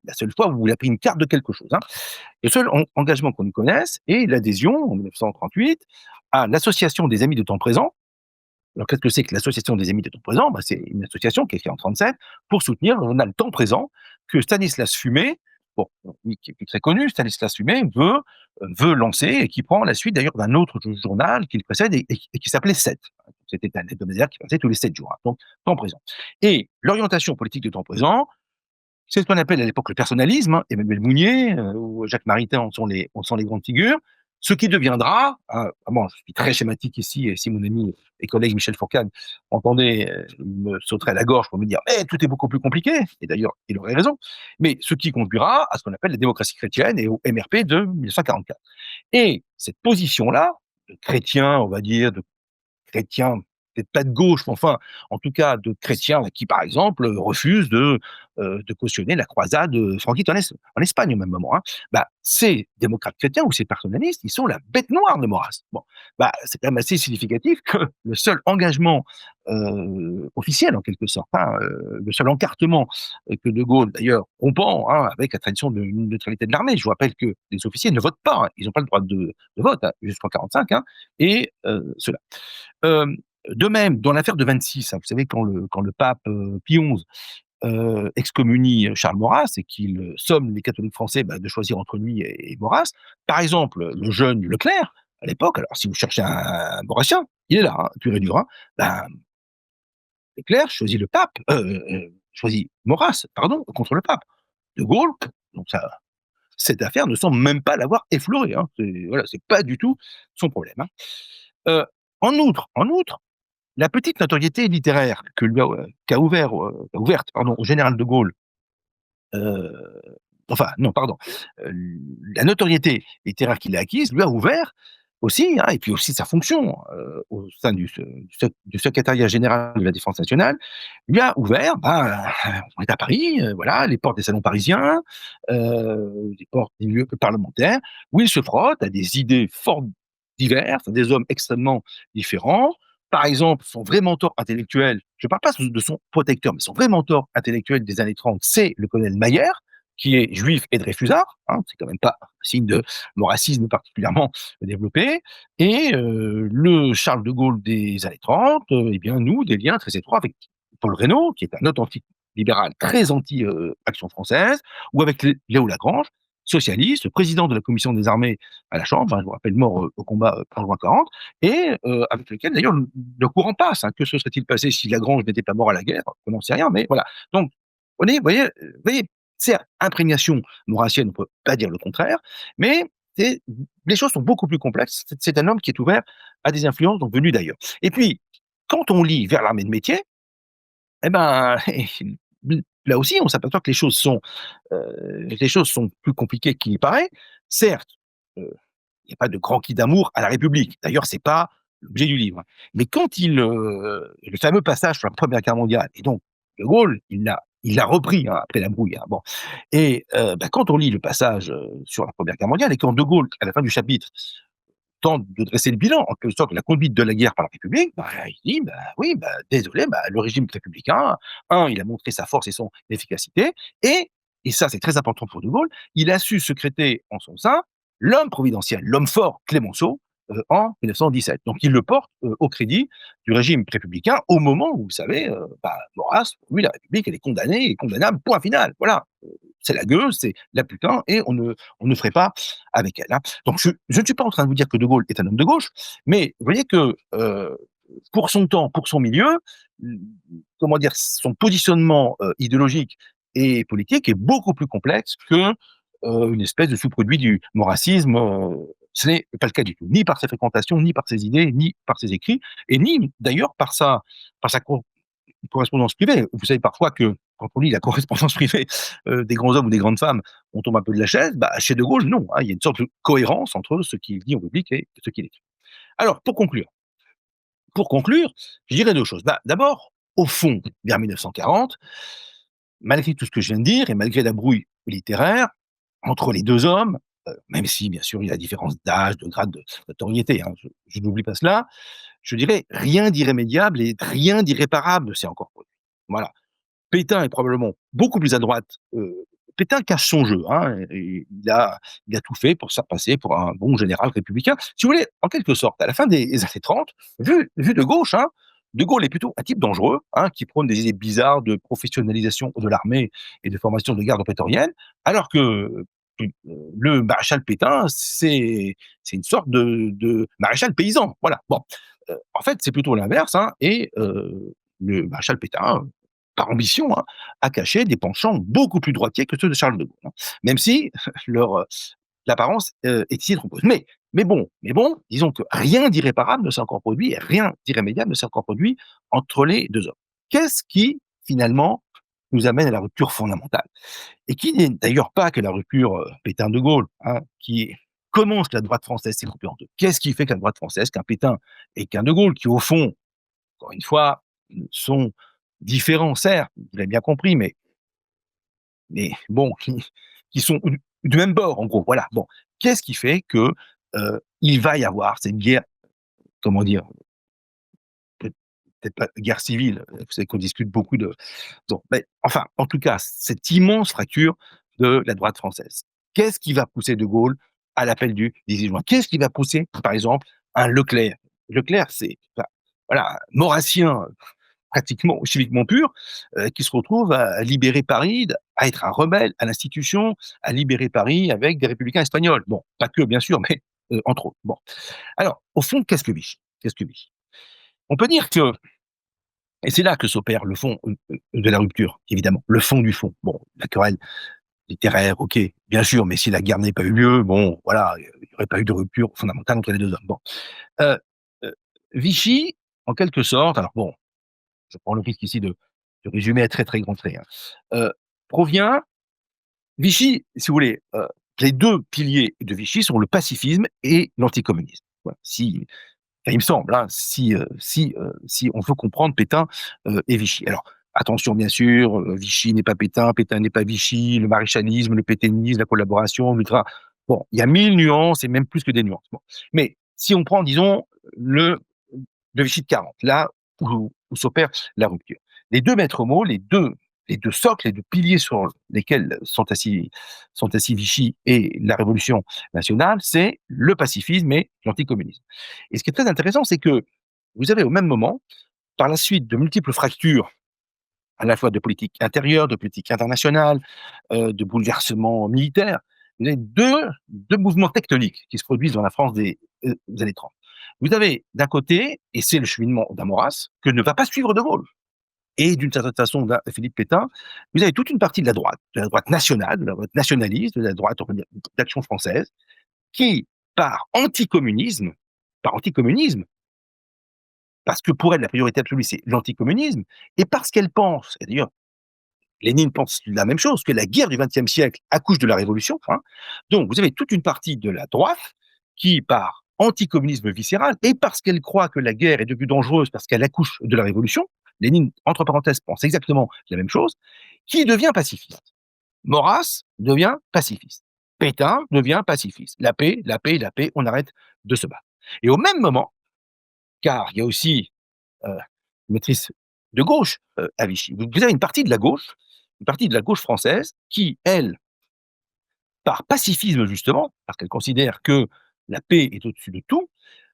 la seule fois où il a pris une carte de quelque chose, hein, le seul engagement qu'on lui connaisse est l'adhésion, en 1938, à l'Association des Amis de Temps Présent. Alors, qu'est-ce que c'est que l'Association des Amis de Temps Présent? Bah, c'est une association qui est créée en 1937 pour soutenir le journal Temps Présent que Stanislas Fumet, bon, qui est très connu, Stanislas Fumet veut lancer et qui prend la suite d'ailleurs d'un autre journal qui le précède et qui s'appelait 7. C'était un hebdomadaire qui passait tous les 7 jours, hein, donc Temps Présent. Et l'orientation politique de Temps Présent, c'est ce qu'on appelle à l'époque le personnalisme. Hein. Emmanuel Mounier ou Jacques Maritain en sont les grandes figures. Ce qui deviendra, bon, je suis très schématique ici, et si mon ami et collègue Michel Fourcade entendait, il me sauterait à la gorge pour me dire mais tout est beaucoup plus compliqué, et d'ailleurs il aurait raison, mais ce qui conduira à ce qu'on appelle la démocratie chrétienne et au MRP de 1944. Et cette position-là, de chrétien, on va dire, de chrétien, peut-être pas de gauche, mais enfin, en tout cas, de chrétiens qui, par exemple, refusent de cautionner la croisade franquiste en Espagne au même moment. Hein. Bah, ces démocrates chrétiens ou ces personnalistes, ils sont la bête noire de Maurras. Bon, bah, c'est quand même assez significatif que le seul engagement officiel, en quelque sorte, hein, le seul encartement que De Gaulle, d'ailleurs, rompt hein, avec la tradition de neutralité de l'armée. Je vous rappelle que les officiers ne votent pas, hein, ils n'ont pas le droit de vote hein, jusqu'en 45, hein, et cela. De même, dans l'affaire de 26, hein, vous savez, quand le pape Pie XI excommunie Charles Maurras et qu'il somme les catholiques français de choisir entre lui et Maurras. Par exemple, le jeune Leclerc, à l'époque, alors si vous cherchez un maurassien, il est là, hein, pur et dur, hein, Leclerc choisit le pape, choisit Maurras, pardon, contre le pape. De Gaulle, donc ça, cette affaire ne semble même pas l'avoir effleuré, hein. Voilà, c'est pas du tout son problème, hein. Euh, en outre, la petite notoriété littéraire que lui qu'a ouverte pardon, au général de Gaulle, euh, enfin non, pardon, euh, la notoriété littéraire qu'il a acquise lui a ouvert aussi, hein, et puis aussi sa fonction au sein du secrétariat général de la Défense nationale, lui a ouvert, on est à Paris, voilà, les portes des salons parisiens, les portes des lieux parlementaires, où il se frotte à des idées fort diverses, à des hommes extrêmement différents. Par exemple, son vrai mentor intellectuel, je ne parle pas de son protecteur, mais son vrai mentor intellectuel des années 30, c'est le colonel Maillère, qui est juif et dreyfusard, hein, c'est quand même pas un signe de racisme particulièrement développé, et le Charles de Gaulle des années 30, eh bien, noue des liens très étroits avec Paul Reynaud, qui est un authentique libéral très anti-action française, ou avec Léo Lagrange, socialiste, président de la commission des armées à la Chambre, hein, je vous rappelle, mort au combat en juin 40, et avec lequel d'ailleurs le courant passe. Hein, que se serait-il passé si Lagrange n'était pas mort à la guerre? On n'en sait rien, mais voilà. Donc, vous voyez, c'est imprégnation maurassienne, on ne peut pas dire le contraire, mais les choses sont beaucoup plus complexes. C'est un homme qui est ouvert à des influences donc venues d'ailleurs. Et puis, quand on lit vers l'armée de métier, eh ben, là aussi, on s'aperçoit que les choses sont plus compliquées qu'il y paraît. Certes, il n'y a pas de grand cri d'amour à la République. D'ailleurs, c'est pas l'objet du livre. Mais quand le fameux passage sur la Première Guerre mondiale, et donc De Gaulle, il l'a repris hein, après la brouille. Hein, bon. Et quand on lit le passage sur la Première Guerre mondiale, et quand De Gaulle, à la fin du chapitre, tente de dresser le bilan, en quelque sorte, de la conduite de la guerre par la République, il dit, oui, désolé, le régime républicain, il a montré sa force et son efficacité, et ça c'est très important pour De Gaulle, il a su secréter en son sein l'homme providentiel, l'homme fort, Clémenceau, en 1917. Donc il le porte au crédit du régime républicain au moment où, vous savez, Maurras, pour lui, la République, elle est condamnée et condamnable, point final. Voilà. C'est la gueule, c'est la putain, et on ne ferait pas avec elle. Hein. Donc je ne suis pas en train de vous dire que De Gaulle est un homme de gauche, mais vous voyez que pour son temps, pour son milieu, comment dire, son positionnement idéologique et politique est beaucoup plus complexe que une espèce de sous-produit du maurassisme. Ce n'est pas le cas du tout, ni par ses fréquentations, ni par ses idées, ni par ses écrits, et ni d'ailleurs par sa correspondance privée. Vous savez parfois que quand on lit la correspondance privée des grands hommes ou des grandes femmes, on tombe un peu de la chaise. Chez De Gaulle, non. Hein, il y a une sorte de cohérence entre ce qu'il dit en public et ce qu'il écrit. Alors, pour conclure, je dirais deux choses. D'abord, au fond, vers 1940, malgré tout ce que je viens de dire et malgré la brouille littéraire entre les deux hommes, même si, bien sûr, il y a la différence d'âge, de grade, de notoriété, hein, je n'oublie pas cela, je dirais rien d'irrémédiable et rien d'irréparable ne s'est encore produit. Voilà. Pétain est probablement beaucoup plus à droite. Pétain cache son jeu. Hein, et il a tout fait pour se faire passer pour un bon général républicain. Si vous voulez, en quelque sorte, à la fin des années 30, vu de gauche, hein, De Gaulle est plutôt un type dangereux, hein, qui prône des idées bizarres de professionnalisation de l'armée et de formation de garde prétorienne, alors que le maréchal Pétain, c'est une sorte de maréchal paysan. Voilà. Bon, en fait, c'est plutôt l'inverse. Hein, et le maréchal Pétain, par ambition, hein, a caché des penchants beaucoup plus droitiers que ceux de Charles de Gaulle. Hein, même si leur l'apparence est ici trompeuse. Mais bon, disons que rien d'irréparable ne s'est encore produit et rien d'irrémédiable ne s'est encore produit entre les deux hommes. Qu'est-ce qui, finalement, nous amène à la rupture fondamentale? Et qui n'est d'ailleurs pas que la rupture Pétain-de Gaulle, hein, comment la droite française s'est coupée en deux? Qu'est-ce qui fait que la droite française, qu'un Pétain et qu'un de Gaulle, qui au fond, encore une fois, sont différents, certes, vous l'avez bien compris, mais bon, qui sont du même bord, en gros. Voilà. Bon, qu'est-ce qui fait que il va y avoir cette guerre, comment dire, peut-être pas guerre civile. Vous savez qu'on discute beaucoup de. Bon, mais enfin, en tout cas, cette immense fracture de la droite française. Qu'est-ce qui va pousser De Gaulle à l'appel du 18 juin? Qu'est-ce qui va pousser, par exemple, un Leclerc? Leclerc, c'est voilà, maurassien pratiquement civiquement pur, qui se retrouve à libérer Paris, à être un rebelle à l'institution, à libérer Paris avec des républicains espagnols. Bon, pas que bien sûr, mais entre autres. Bon, alors au fond, qu'est-ce que Vichy? Qu'est-ce que Vichy? On peut dire que, et c'est là que s'opère le fond de la rupture, évidemment, le fond du fond. Bon, la querelle littéraire, ok, bien sûr, mais si la guerre n'avait pas eu lieu, bon, voilà, il n'y aurait pas eu de rupture fondamentale entre les deux hommes. Bon, euh, euh, Vichy, en quelque sorte, alors bon, je prends le risque ici de résumer à très très grands traits, hein, provient, Vichy, si vous voulez, les deux piliers de Vichy sont le pacifisme et l'anticommunisme. Voilà. Si, enfin, il me semble, hein, si on veut comprendre Pétain et Vichy. Alors, attention, bien sûr, Vichy n'est pas Pétain, Pétain n'est pas Vichy, le maréchalisme, le pétainisme, la collaboration, l'ultra. Bon, il y a 1000 nuances et même plus que des nuances. Bon. Mais si on prend, disons, le Vichy de 40, là où s'opère la rupture. Les deux maîtres mots, les deux socles, les deux piliers sur lesquels sont assis Vichy et la Révolution nationale, c'est le pacifisme et l'anticommunisme. Et ce qui est très intéressant, c'est que vous avez au même moment, par la suite de multiples fractures, à la fois de politique intérieure, de politique internationale, de bouleversements militaires, vous avez deux mouvements tectoniques qui se produisent dans la France des années 30. Vous avez d'un côté, et c'est le cheminement d'Amoras, que ne va pas suivre De Gaulle, et d'une certaine façon Philippe Pétain, vous avez toute une partie de la droite nationale, de la droite nationaliste, de la droite d'Action française, qui, par anticommunisme, parce que pour elle, la priorité absolue, c'est l'anticommunisme, et parce qu'elle pense, et d'ailleurs, Lénine pense la même chose, que la guerre du XXe siècle accouche de la Révolution. Hein. Donc, vous avez toute une partie de la droite qui, par anticommunisme viscéral, et parce qu'elle croit que la guerre est devenue dangereuse parce qu'elle accouche de la Révolution, Lénine, entre parenthèses, pense exactement la même chose, qui devient pacifiste. Maurras devient pacifiste. Pétain devient pacifiste. La paix, la paix, la paix, on arrête de se battre. Et au même moment, car il y a aussi une maîtrise de gauche à Vichy, vous avez une partie de la gauche française qui, elle, par pacifisme justement, parce qu'elle considère que la paix est au-dessus de tout,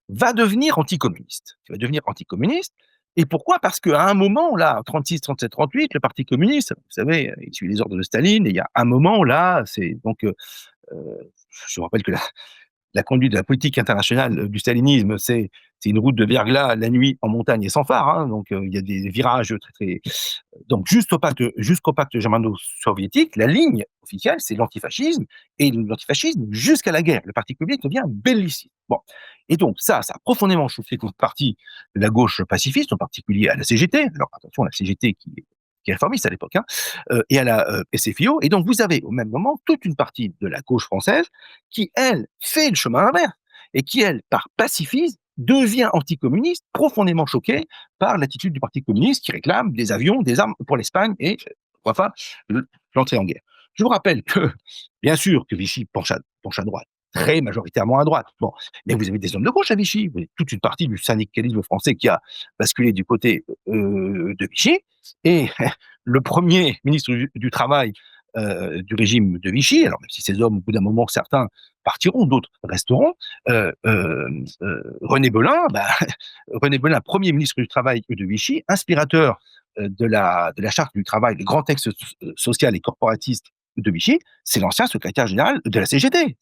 va devenir anticommuniste. Elle va devenir anticommuniste. Et pourquoi? Parce qu'à un moment, là, 36, 37, 38, le Parti communiste, vous savez, il suit les ordres de Staline, et il y a un moment, là, c'est donc, je vous rappelle que la conduite de la politique internationale du stalinisme, c'est une route de verglas la nuit en montagne et sans phare. Hein, donc, il y a des virages très, très. Donc, jusqu'au pacte germano-soviétique, la ligne officielle, c'est l'antifascisme, et l'antifascisme jusqu'à la guerre. Le Parti communiste devient belliciste. Bon. Et donc, ça a profondément chauffé toute partie de la gauche pacifiste, en particulier à la CGT. Alors, attention, la CGT qui est réformiste à l'époque, hein, et à la SFIO. Et donc, vous avez au même moment toute une partie de la gauche française qui, elle, fait le chemin inverse et qui, elle, par pacifisme, devient anticommuniste, profondément choquée par l'attitude du Parti communiste qui réclame des avions, des armes pour l'Espagne et, enfin, l'entrée en guerre. Je vous rappelle que, bien sûr, que Vichy penche à droite, très majoritairement à droite. Bon, mais vous avez des hommes de gauche à Vichy, vous avez toute une partie du syndicalisme français qui a basculé du côté de Vichy, et le premier ministre du Travail du régime de Vichy, alors même si ces hommes, au bout d'un moment, certains partiront, d'autres resteront, René Belin, René Belin, premier ministre du Travail de Vichy, inspirateur de la charte du travail, le grand texte social et corporatiste de Vichy, c'est l'ancien secrétaire général de la CGT.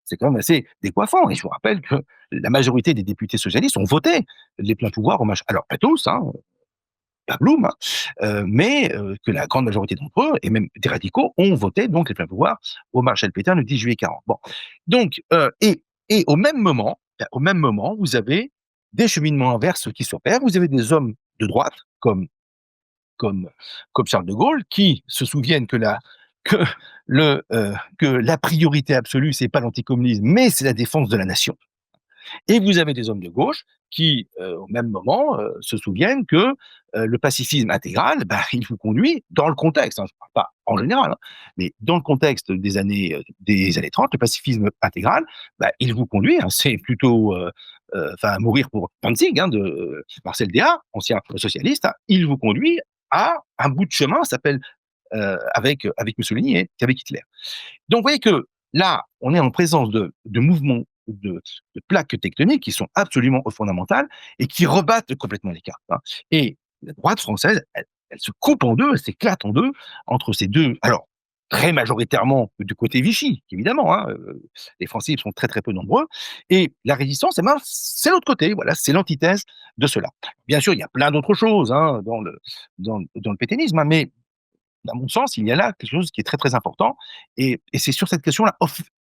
C'est quand même assez décoiffant. Et je vous rappelle que la majorité des députés socialistes ont voté les pleins pouvoirs au machin. Alors, pas tous, hein, pas Blum, hein, mais que la grande majorité d'entre eux, et même des radicaux, ont voté donc les pleins pouvoirs au maréchal Pétain le 10 juillet 40. Bon, donc, et au même moment, vous avez des cheminements inverses qui s'opèrent. Vous avez des hommes de droite, comme, comme Charles de Gaulle, qui se souviennent que, que la priorité absolue, c'est pas l'anticommunisme, mais c'est la défense de la nation. Et vous avez des hommes de gauche qui, au même moment, se souviennent que le pacifisme intégral, il vous conduit dans le contexte, hein, je ne parle pas en général, hein, mais dans le contexte des années 30, le pacifisme intégral, il vous conduit, hein, c'est plutôt, mourir pour Danzig, hein, de Marcel Déat, ancien socialiste, hein, il vous conduit à un bout de chemin, s'appelle avec Mussolini et avec Hitler. Donc, vous voyez que là, on est en présence de mouvements, de plaques tectoniques qui sont absolument fondamentales et qui rebattent complètement les cartes. Hein. Et la droite française, elle se coupe en deux, elle s'éclate en deux entre ces deux. Alors, très majoritairement du côté Vichy, évidemment, hein, les Français ils sont très très peu nombreux, et la résistance, eh ben, c'est l'autre côté, voilà, c'est l'antithèse de cela. Bien sûr, il y a plein d'autres choses hein, dans le pétainisme, hein, mais à mon sens, il y a là quelque chose qui est très très important, et c'est sur cette question-là,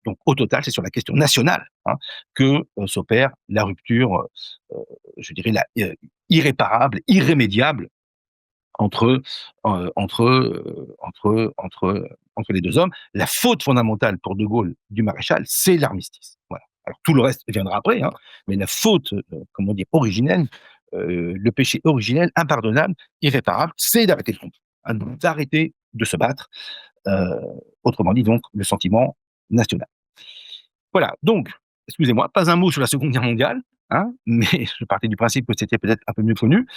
donc au total, c'est sur la question nationale hein, que s'opère la rupture, je dirais, irréparable, irrémédiable entre, entre les deux hommes. La faute fondamentale pour De Gaulle du maréchal, c'est l'armistice. Voilà. Alors tout le reste viendra après, hein, mais la faute, comment dire, originelle, le péché originel, impardonnable, irréparable, c'est d'arrêter le combat, hein, d'arrêter de se battre. euh, Autrement dit, donc, le sentiment national. Voilà, donc, excusez-moi, pas un mot sur la Seconde Guerre mondiale, hein, mais je partais du principe que c'était peut-être un peu mieux connu.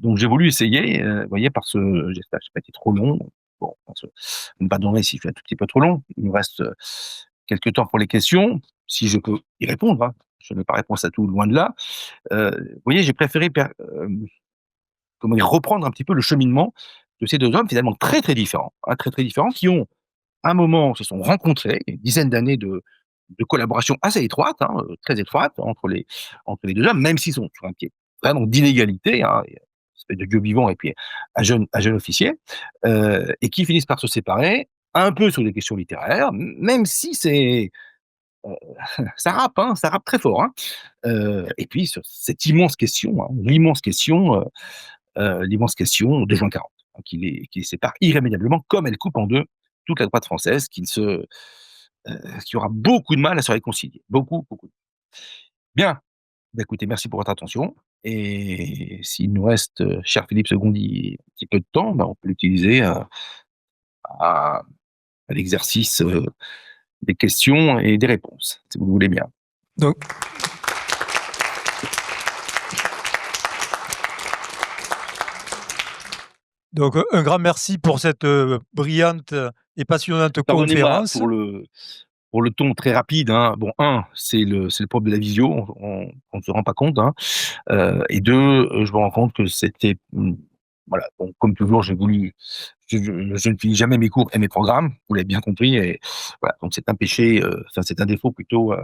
Donc j'ai voulu essayer, vous voyez, j'espère que j'ai pas été trop long. Bon, vous me pardonnerez si je suis un tout petit peu trop long. Il nous reste quelques temps pour les questions, si je peux y répondre. Hein. Je n'ai pas réponse à tout, loin de là. Vous voyez, j'ai préféré comment dire, reprendre un petit peu le cheminement de ces deux hommes, finalement très très différents, hein, très très différents, qui ont, à un moment, se sont rencontrés, une dizaine d'années de collaboration assez étroite, hein, très étroite entre les deux hommes, même s'ils sont sur un pied vraiment d'inégalité, hein, une espèce de dieu vivant et puis un jeune officier, et qui finissent par se séparer, un peu sur des questions littéraires, même si c'est ça rappe très fort, hein. Et puis sur cette immense question, hein, l'immense question de juin 40, hein, qui les sépare irrémédiablement, comme elle coupe en deux toute la droite française, qui aura beaucoup de mal à se réconcilier. Beaucoup, beaucoup. Bien. Bah, écoutez, merci pour votre attention. Et s'il nous reste, cher Philippe Secondi, un petit peu de temps, bah, on peut l'utiliser à, à l'exercice des questions et des réponses, si vous le voulez bien. Donc, un grand merci pour cette brillante et passionnante Pardonnez-moi conférence. pour le ton très rapide. Hein. Bon, c'est le problème de la visio, on ne se rend pas compte. Hein. Et deux, je me rends compte que c'était, voilà, bon, comme toujours, je ne finis jamais mes cours et mes programmes, vous l'avez bien compris, et voilà, donc c'est un péché, c'est un défaut plutôt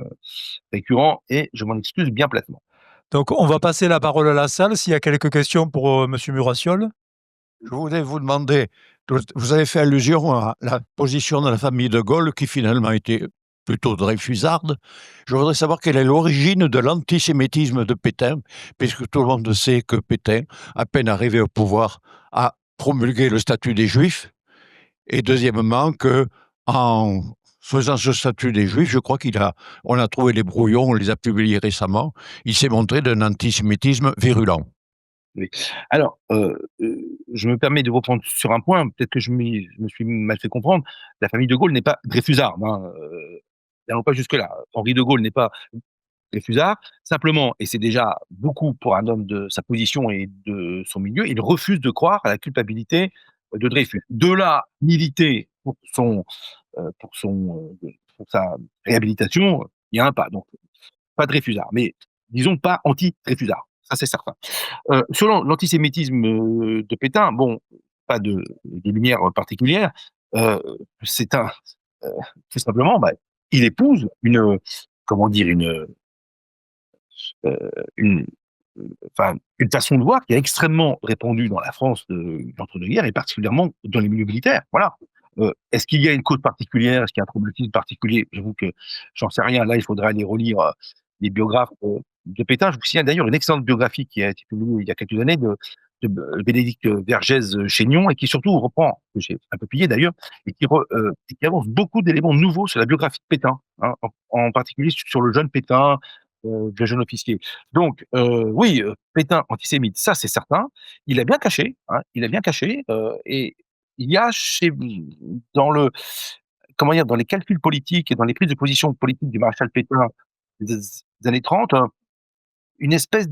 récurrent, et je m'en excuse bien platement. Donc, on va passer la parole à la salle s'il y a quelques questions pour Monsieur Murassiol. Je voulais vous demander, vous avez fait allusion à la position de la famille de Gaulle qui finalement était plutôt dreyfusarde. Je voudrais savoir quelle est l'origine de l'antisémitisme de Pétain, puisque tout le monde sait que Pétain, à peine arrivé au pouvoir, a promulgué le statut des Juifs. Et deuxièmement, que en faisant ce statut des Juifs, je crois on a trouvé les brouillons, on les a publiés récemment, il s'est montré d'un antisémitisme virulent. Oui. Alors, je me permets de reprendre sur un point, peut-être que je me suis mal fait comprendre. La famille de Gaulle n'est pas dreyfusarde, hein, n'allons pas jusque-là. Henri de Gaulle n'est pas dreyfusard, simplement, et c'est déjà beaucoup pour un homme de sa position et de son milieu, il refuse de croire à la culpabilité de Dreyfus. De là, militer pour sa réhabilitation, il y a un pas. Donc, pas dreyfusard, mais disons pas anti-dreyfusard. Ça, c'est certain. Sur l'antisémitisme de Pétain, bon, pas de lumière particulière. C'est tout simplement, bah, il épouse comment dire, une, enfin, une façon de voir qui est extrêmement répandue dans la France de l'entre-deux-guerres et particulièrement dans les milieux militaires. Voilà. Est-ce qu'il y a une cause particulière? Est-ce qu'il y a un traumatisme particulier? J'avoue que j'en sais rien. Là, il faudrait aller relire les biographes de Pétain. Je vous signale d'ailleurs une excellente biographie qui a été publiée il y a quelques années de Bénédicte Vergès-Chaignon, et qui surtout reprend, que j'ai un peu pillé d'ailleurs, et qui avance beaucoup d'éléments nouveaux sur la biographie de Pétain, hein, en particulier sur le jeune Pétain, le jeune officier. Donc, oui, Pétain antisémite, ça c'est certain. Il a bien caché, hein, et il y a dans comment dire, dans les calculs politiques et dans les prises de position politiques du maréchal Pétain des années 30, une espèce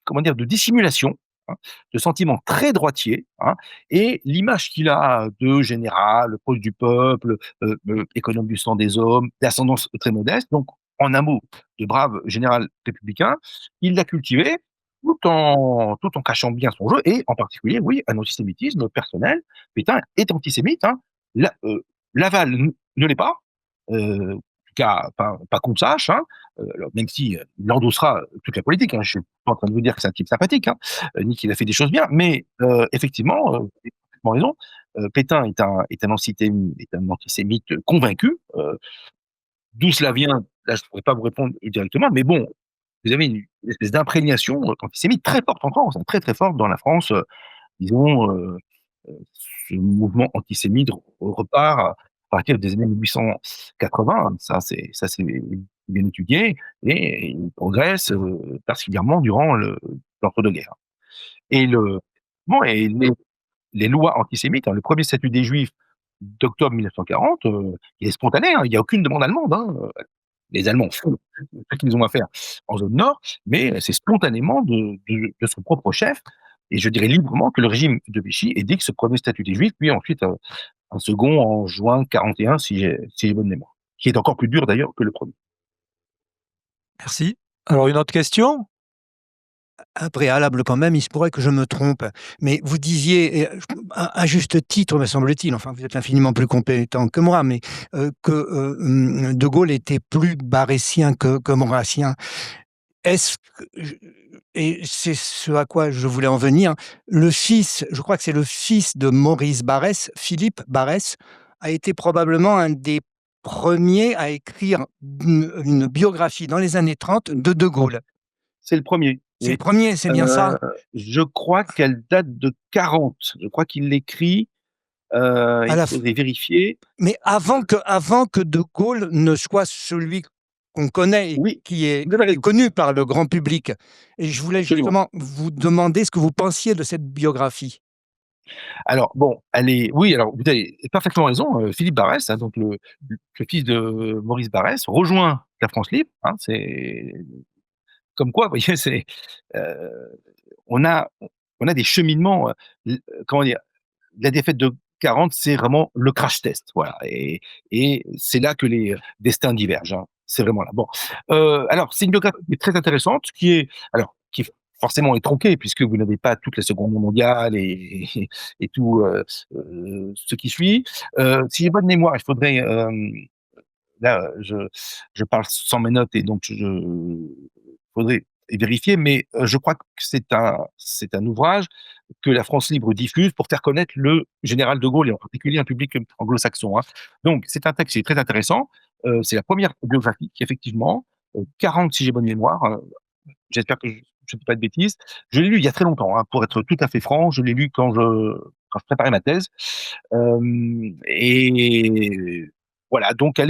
comment dire, de dissimulation, hein, de sentiments très droitiers, hein, et l'image qu'il a de général, proche du peuple, économe du sang des hommes, d'ascendance très modeste, donc en un mot, de brave général républicain, il l'a cultivé, tout en cachant bien son jeu et en particulier, oui, un antisémitisme personnel. Pétain est antisémite, hein. Laval ne l'est pas, en tout cas pas qu'on sache, hein, même si, il endossera toute la politique, hein. Je suis pas en train de vous dire que c'est un type sympathique, hein, ni qu'il a fait des choses bien, mais effectivement, vous avez parfaitement raison, Pétain est un antisémite convaincu, d'où cela vient, là je pourrais pas vous répondre directement, mais bon, vous avez une espèce d'imprégnation, antisémite très forte en France, hein, très, très forte dans la France, disons, ce mouvement antisémite repart à partir des années 1880. Ça c'est bien étudié et il progresse, particulièrement durant l'entre-deux-guerres. Et bon et les lois antisémites, hein, le premier statut des Juifs d'octobre 1940, il est spontané, hein, il y a aucune demande allemande, hein, les Allemands font ce qu'ils ont à faire en zone nord, mais c'est spontanément de son propre chef, et je dirais librement que le régime de Vichy édicte ce premier statut des Juifs, puis ensuite un second en juin 41, si j'ai bonne mémoire, qui est encore plus dur d'ailleurs que le premier. Merci. Alors une autre question? Un préalable quand même, il se pourrait que je me trompe, mais vous disiez, à juste titre, me semble-t-il, enfin vous êtes infiniment plus compétent que moi, mais que De Gaulle était plus barrésien que maurassien. Est-ce que et c'est ce à quoi je voulais en venir, le fils, je crois que c'est le fils de Maurice Barrès, Philippe Barrès, a été probablement un des premiers à écrire une biographie dans les années 30 de Gaulle. C'est le premier. C'est le Oui. premier, c'est bien ça? Je crois qu'elle date de 40. Je crois qu'il l'écrit, il faudrait vérifier. Mais avant que De Gaulle ne soit celui qu'on connaît et Oui, qui est vous avez raison. connu par le grand public. Et je voulais Absolument. justement vous demander ce que vous pensiez de cette biographie. Alors bon, oui, alors vous avez parfaitement raison, Philippe Barrès, hein, donc le fils de Maurice Barrès, rejoint la France libre, hein, c'est comme quoi, vous voyez, heu, on a on a des cheminements, comment dire? La défaite de 40, c'est vraiment le crash test, voilà, et c'est là que les destins divergent, hein. C'est vraiment là. Bon, alors c'est une biographie qui est très intéressante, qui forcément est tronquée puisque vous n'avez pas toute la Seconde Guerre mondiale et tout, ce qui suit. Si j'ai bonne mémoire, il faudrait, là, je parle sans mes notes et donc faudrait vérifier, mais je crois que c'est un ouvrage que la France libre diffuse pour faire connaître le général de Gaulle et en particulier un public anglo-saxon, hein. Donc c'est un texte qui est très intéressant, c'est la première biographie qui effectivement, 40 si j'ai bonne mémoire, j'espère que je ne dis pas de bêtises. Je l'ai lu il y a très longtemps, hein, pour être tout à fait franc, je l'ai lu quand je préparais ma thèse, et voilà, donc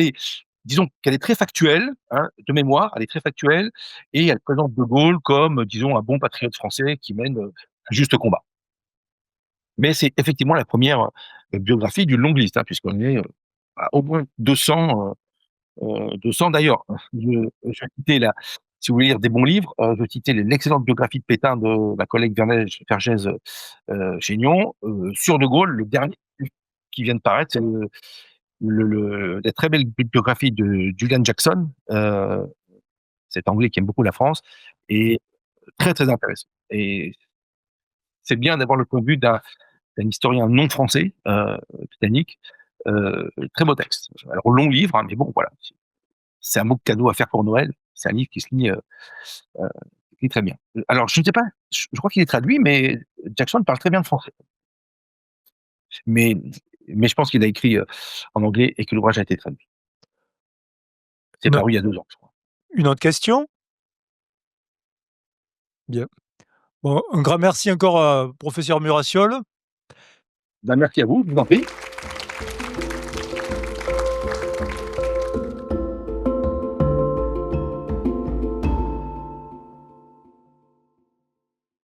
disons qu'elle est très factuelle, hein, de mémoire, elle est très factuelle et elle présente De Gaulle comme, disons, un bon patriote français qui mène, un juste combat. Mais c'est effectivement la première biographie d'une longue liste, hein, puisqu'on est, à au moins 200 d'ailleurs. Je vais citer si vous voulez lire des bons livres, je vais citer l'excellente biographie de Pétain de ma collègue Vergès Chaignon, sur De Gaulle, le dernier qui vient de paraître, c'est la très belle biographie de Julian Jackson, cet Anglais qui aime beaucoup la France, et très, très intéressant. Et c'est bien d'avoir le point de vue d'un historien non français, britannique. Très beau texte. Alors long livre, hein, mais bon voilà, c'est un beau cadeau à faire pour Noël. C'est un livre qui se lit, très bien. Alors je ne sais pas, je crois qu'il est traduit, mais Jackson parle très bien le français. Mais je pense qu'il a écrit, en anglais et que l'ouvrage a été traduit. C'est Non. paru il y a 2 ans, je crois. Une autre question? Bien. Bon, un grand merci encore à professeur Murassiol. Ben, merci à vous, je vous en prie.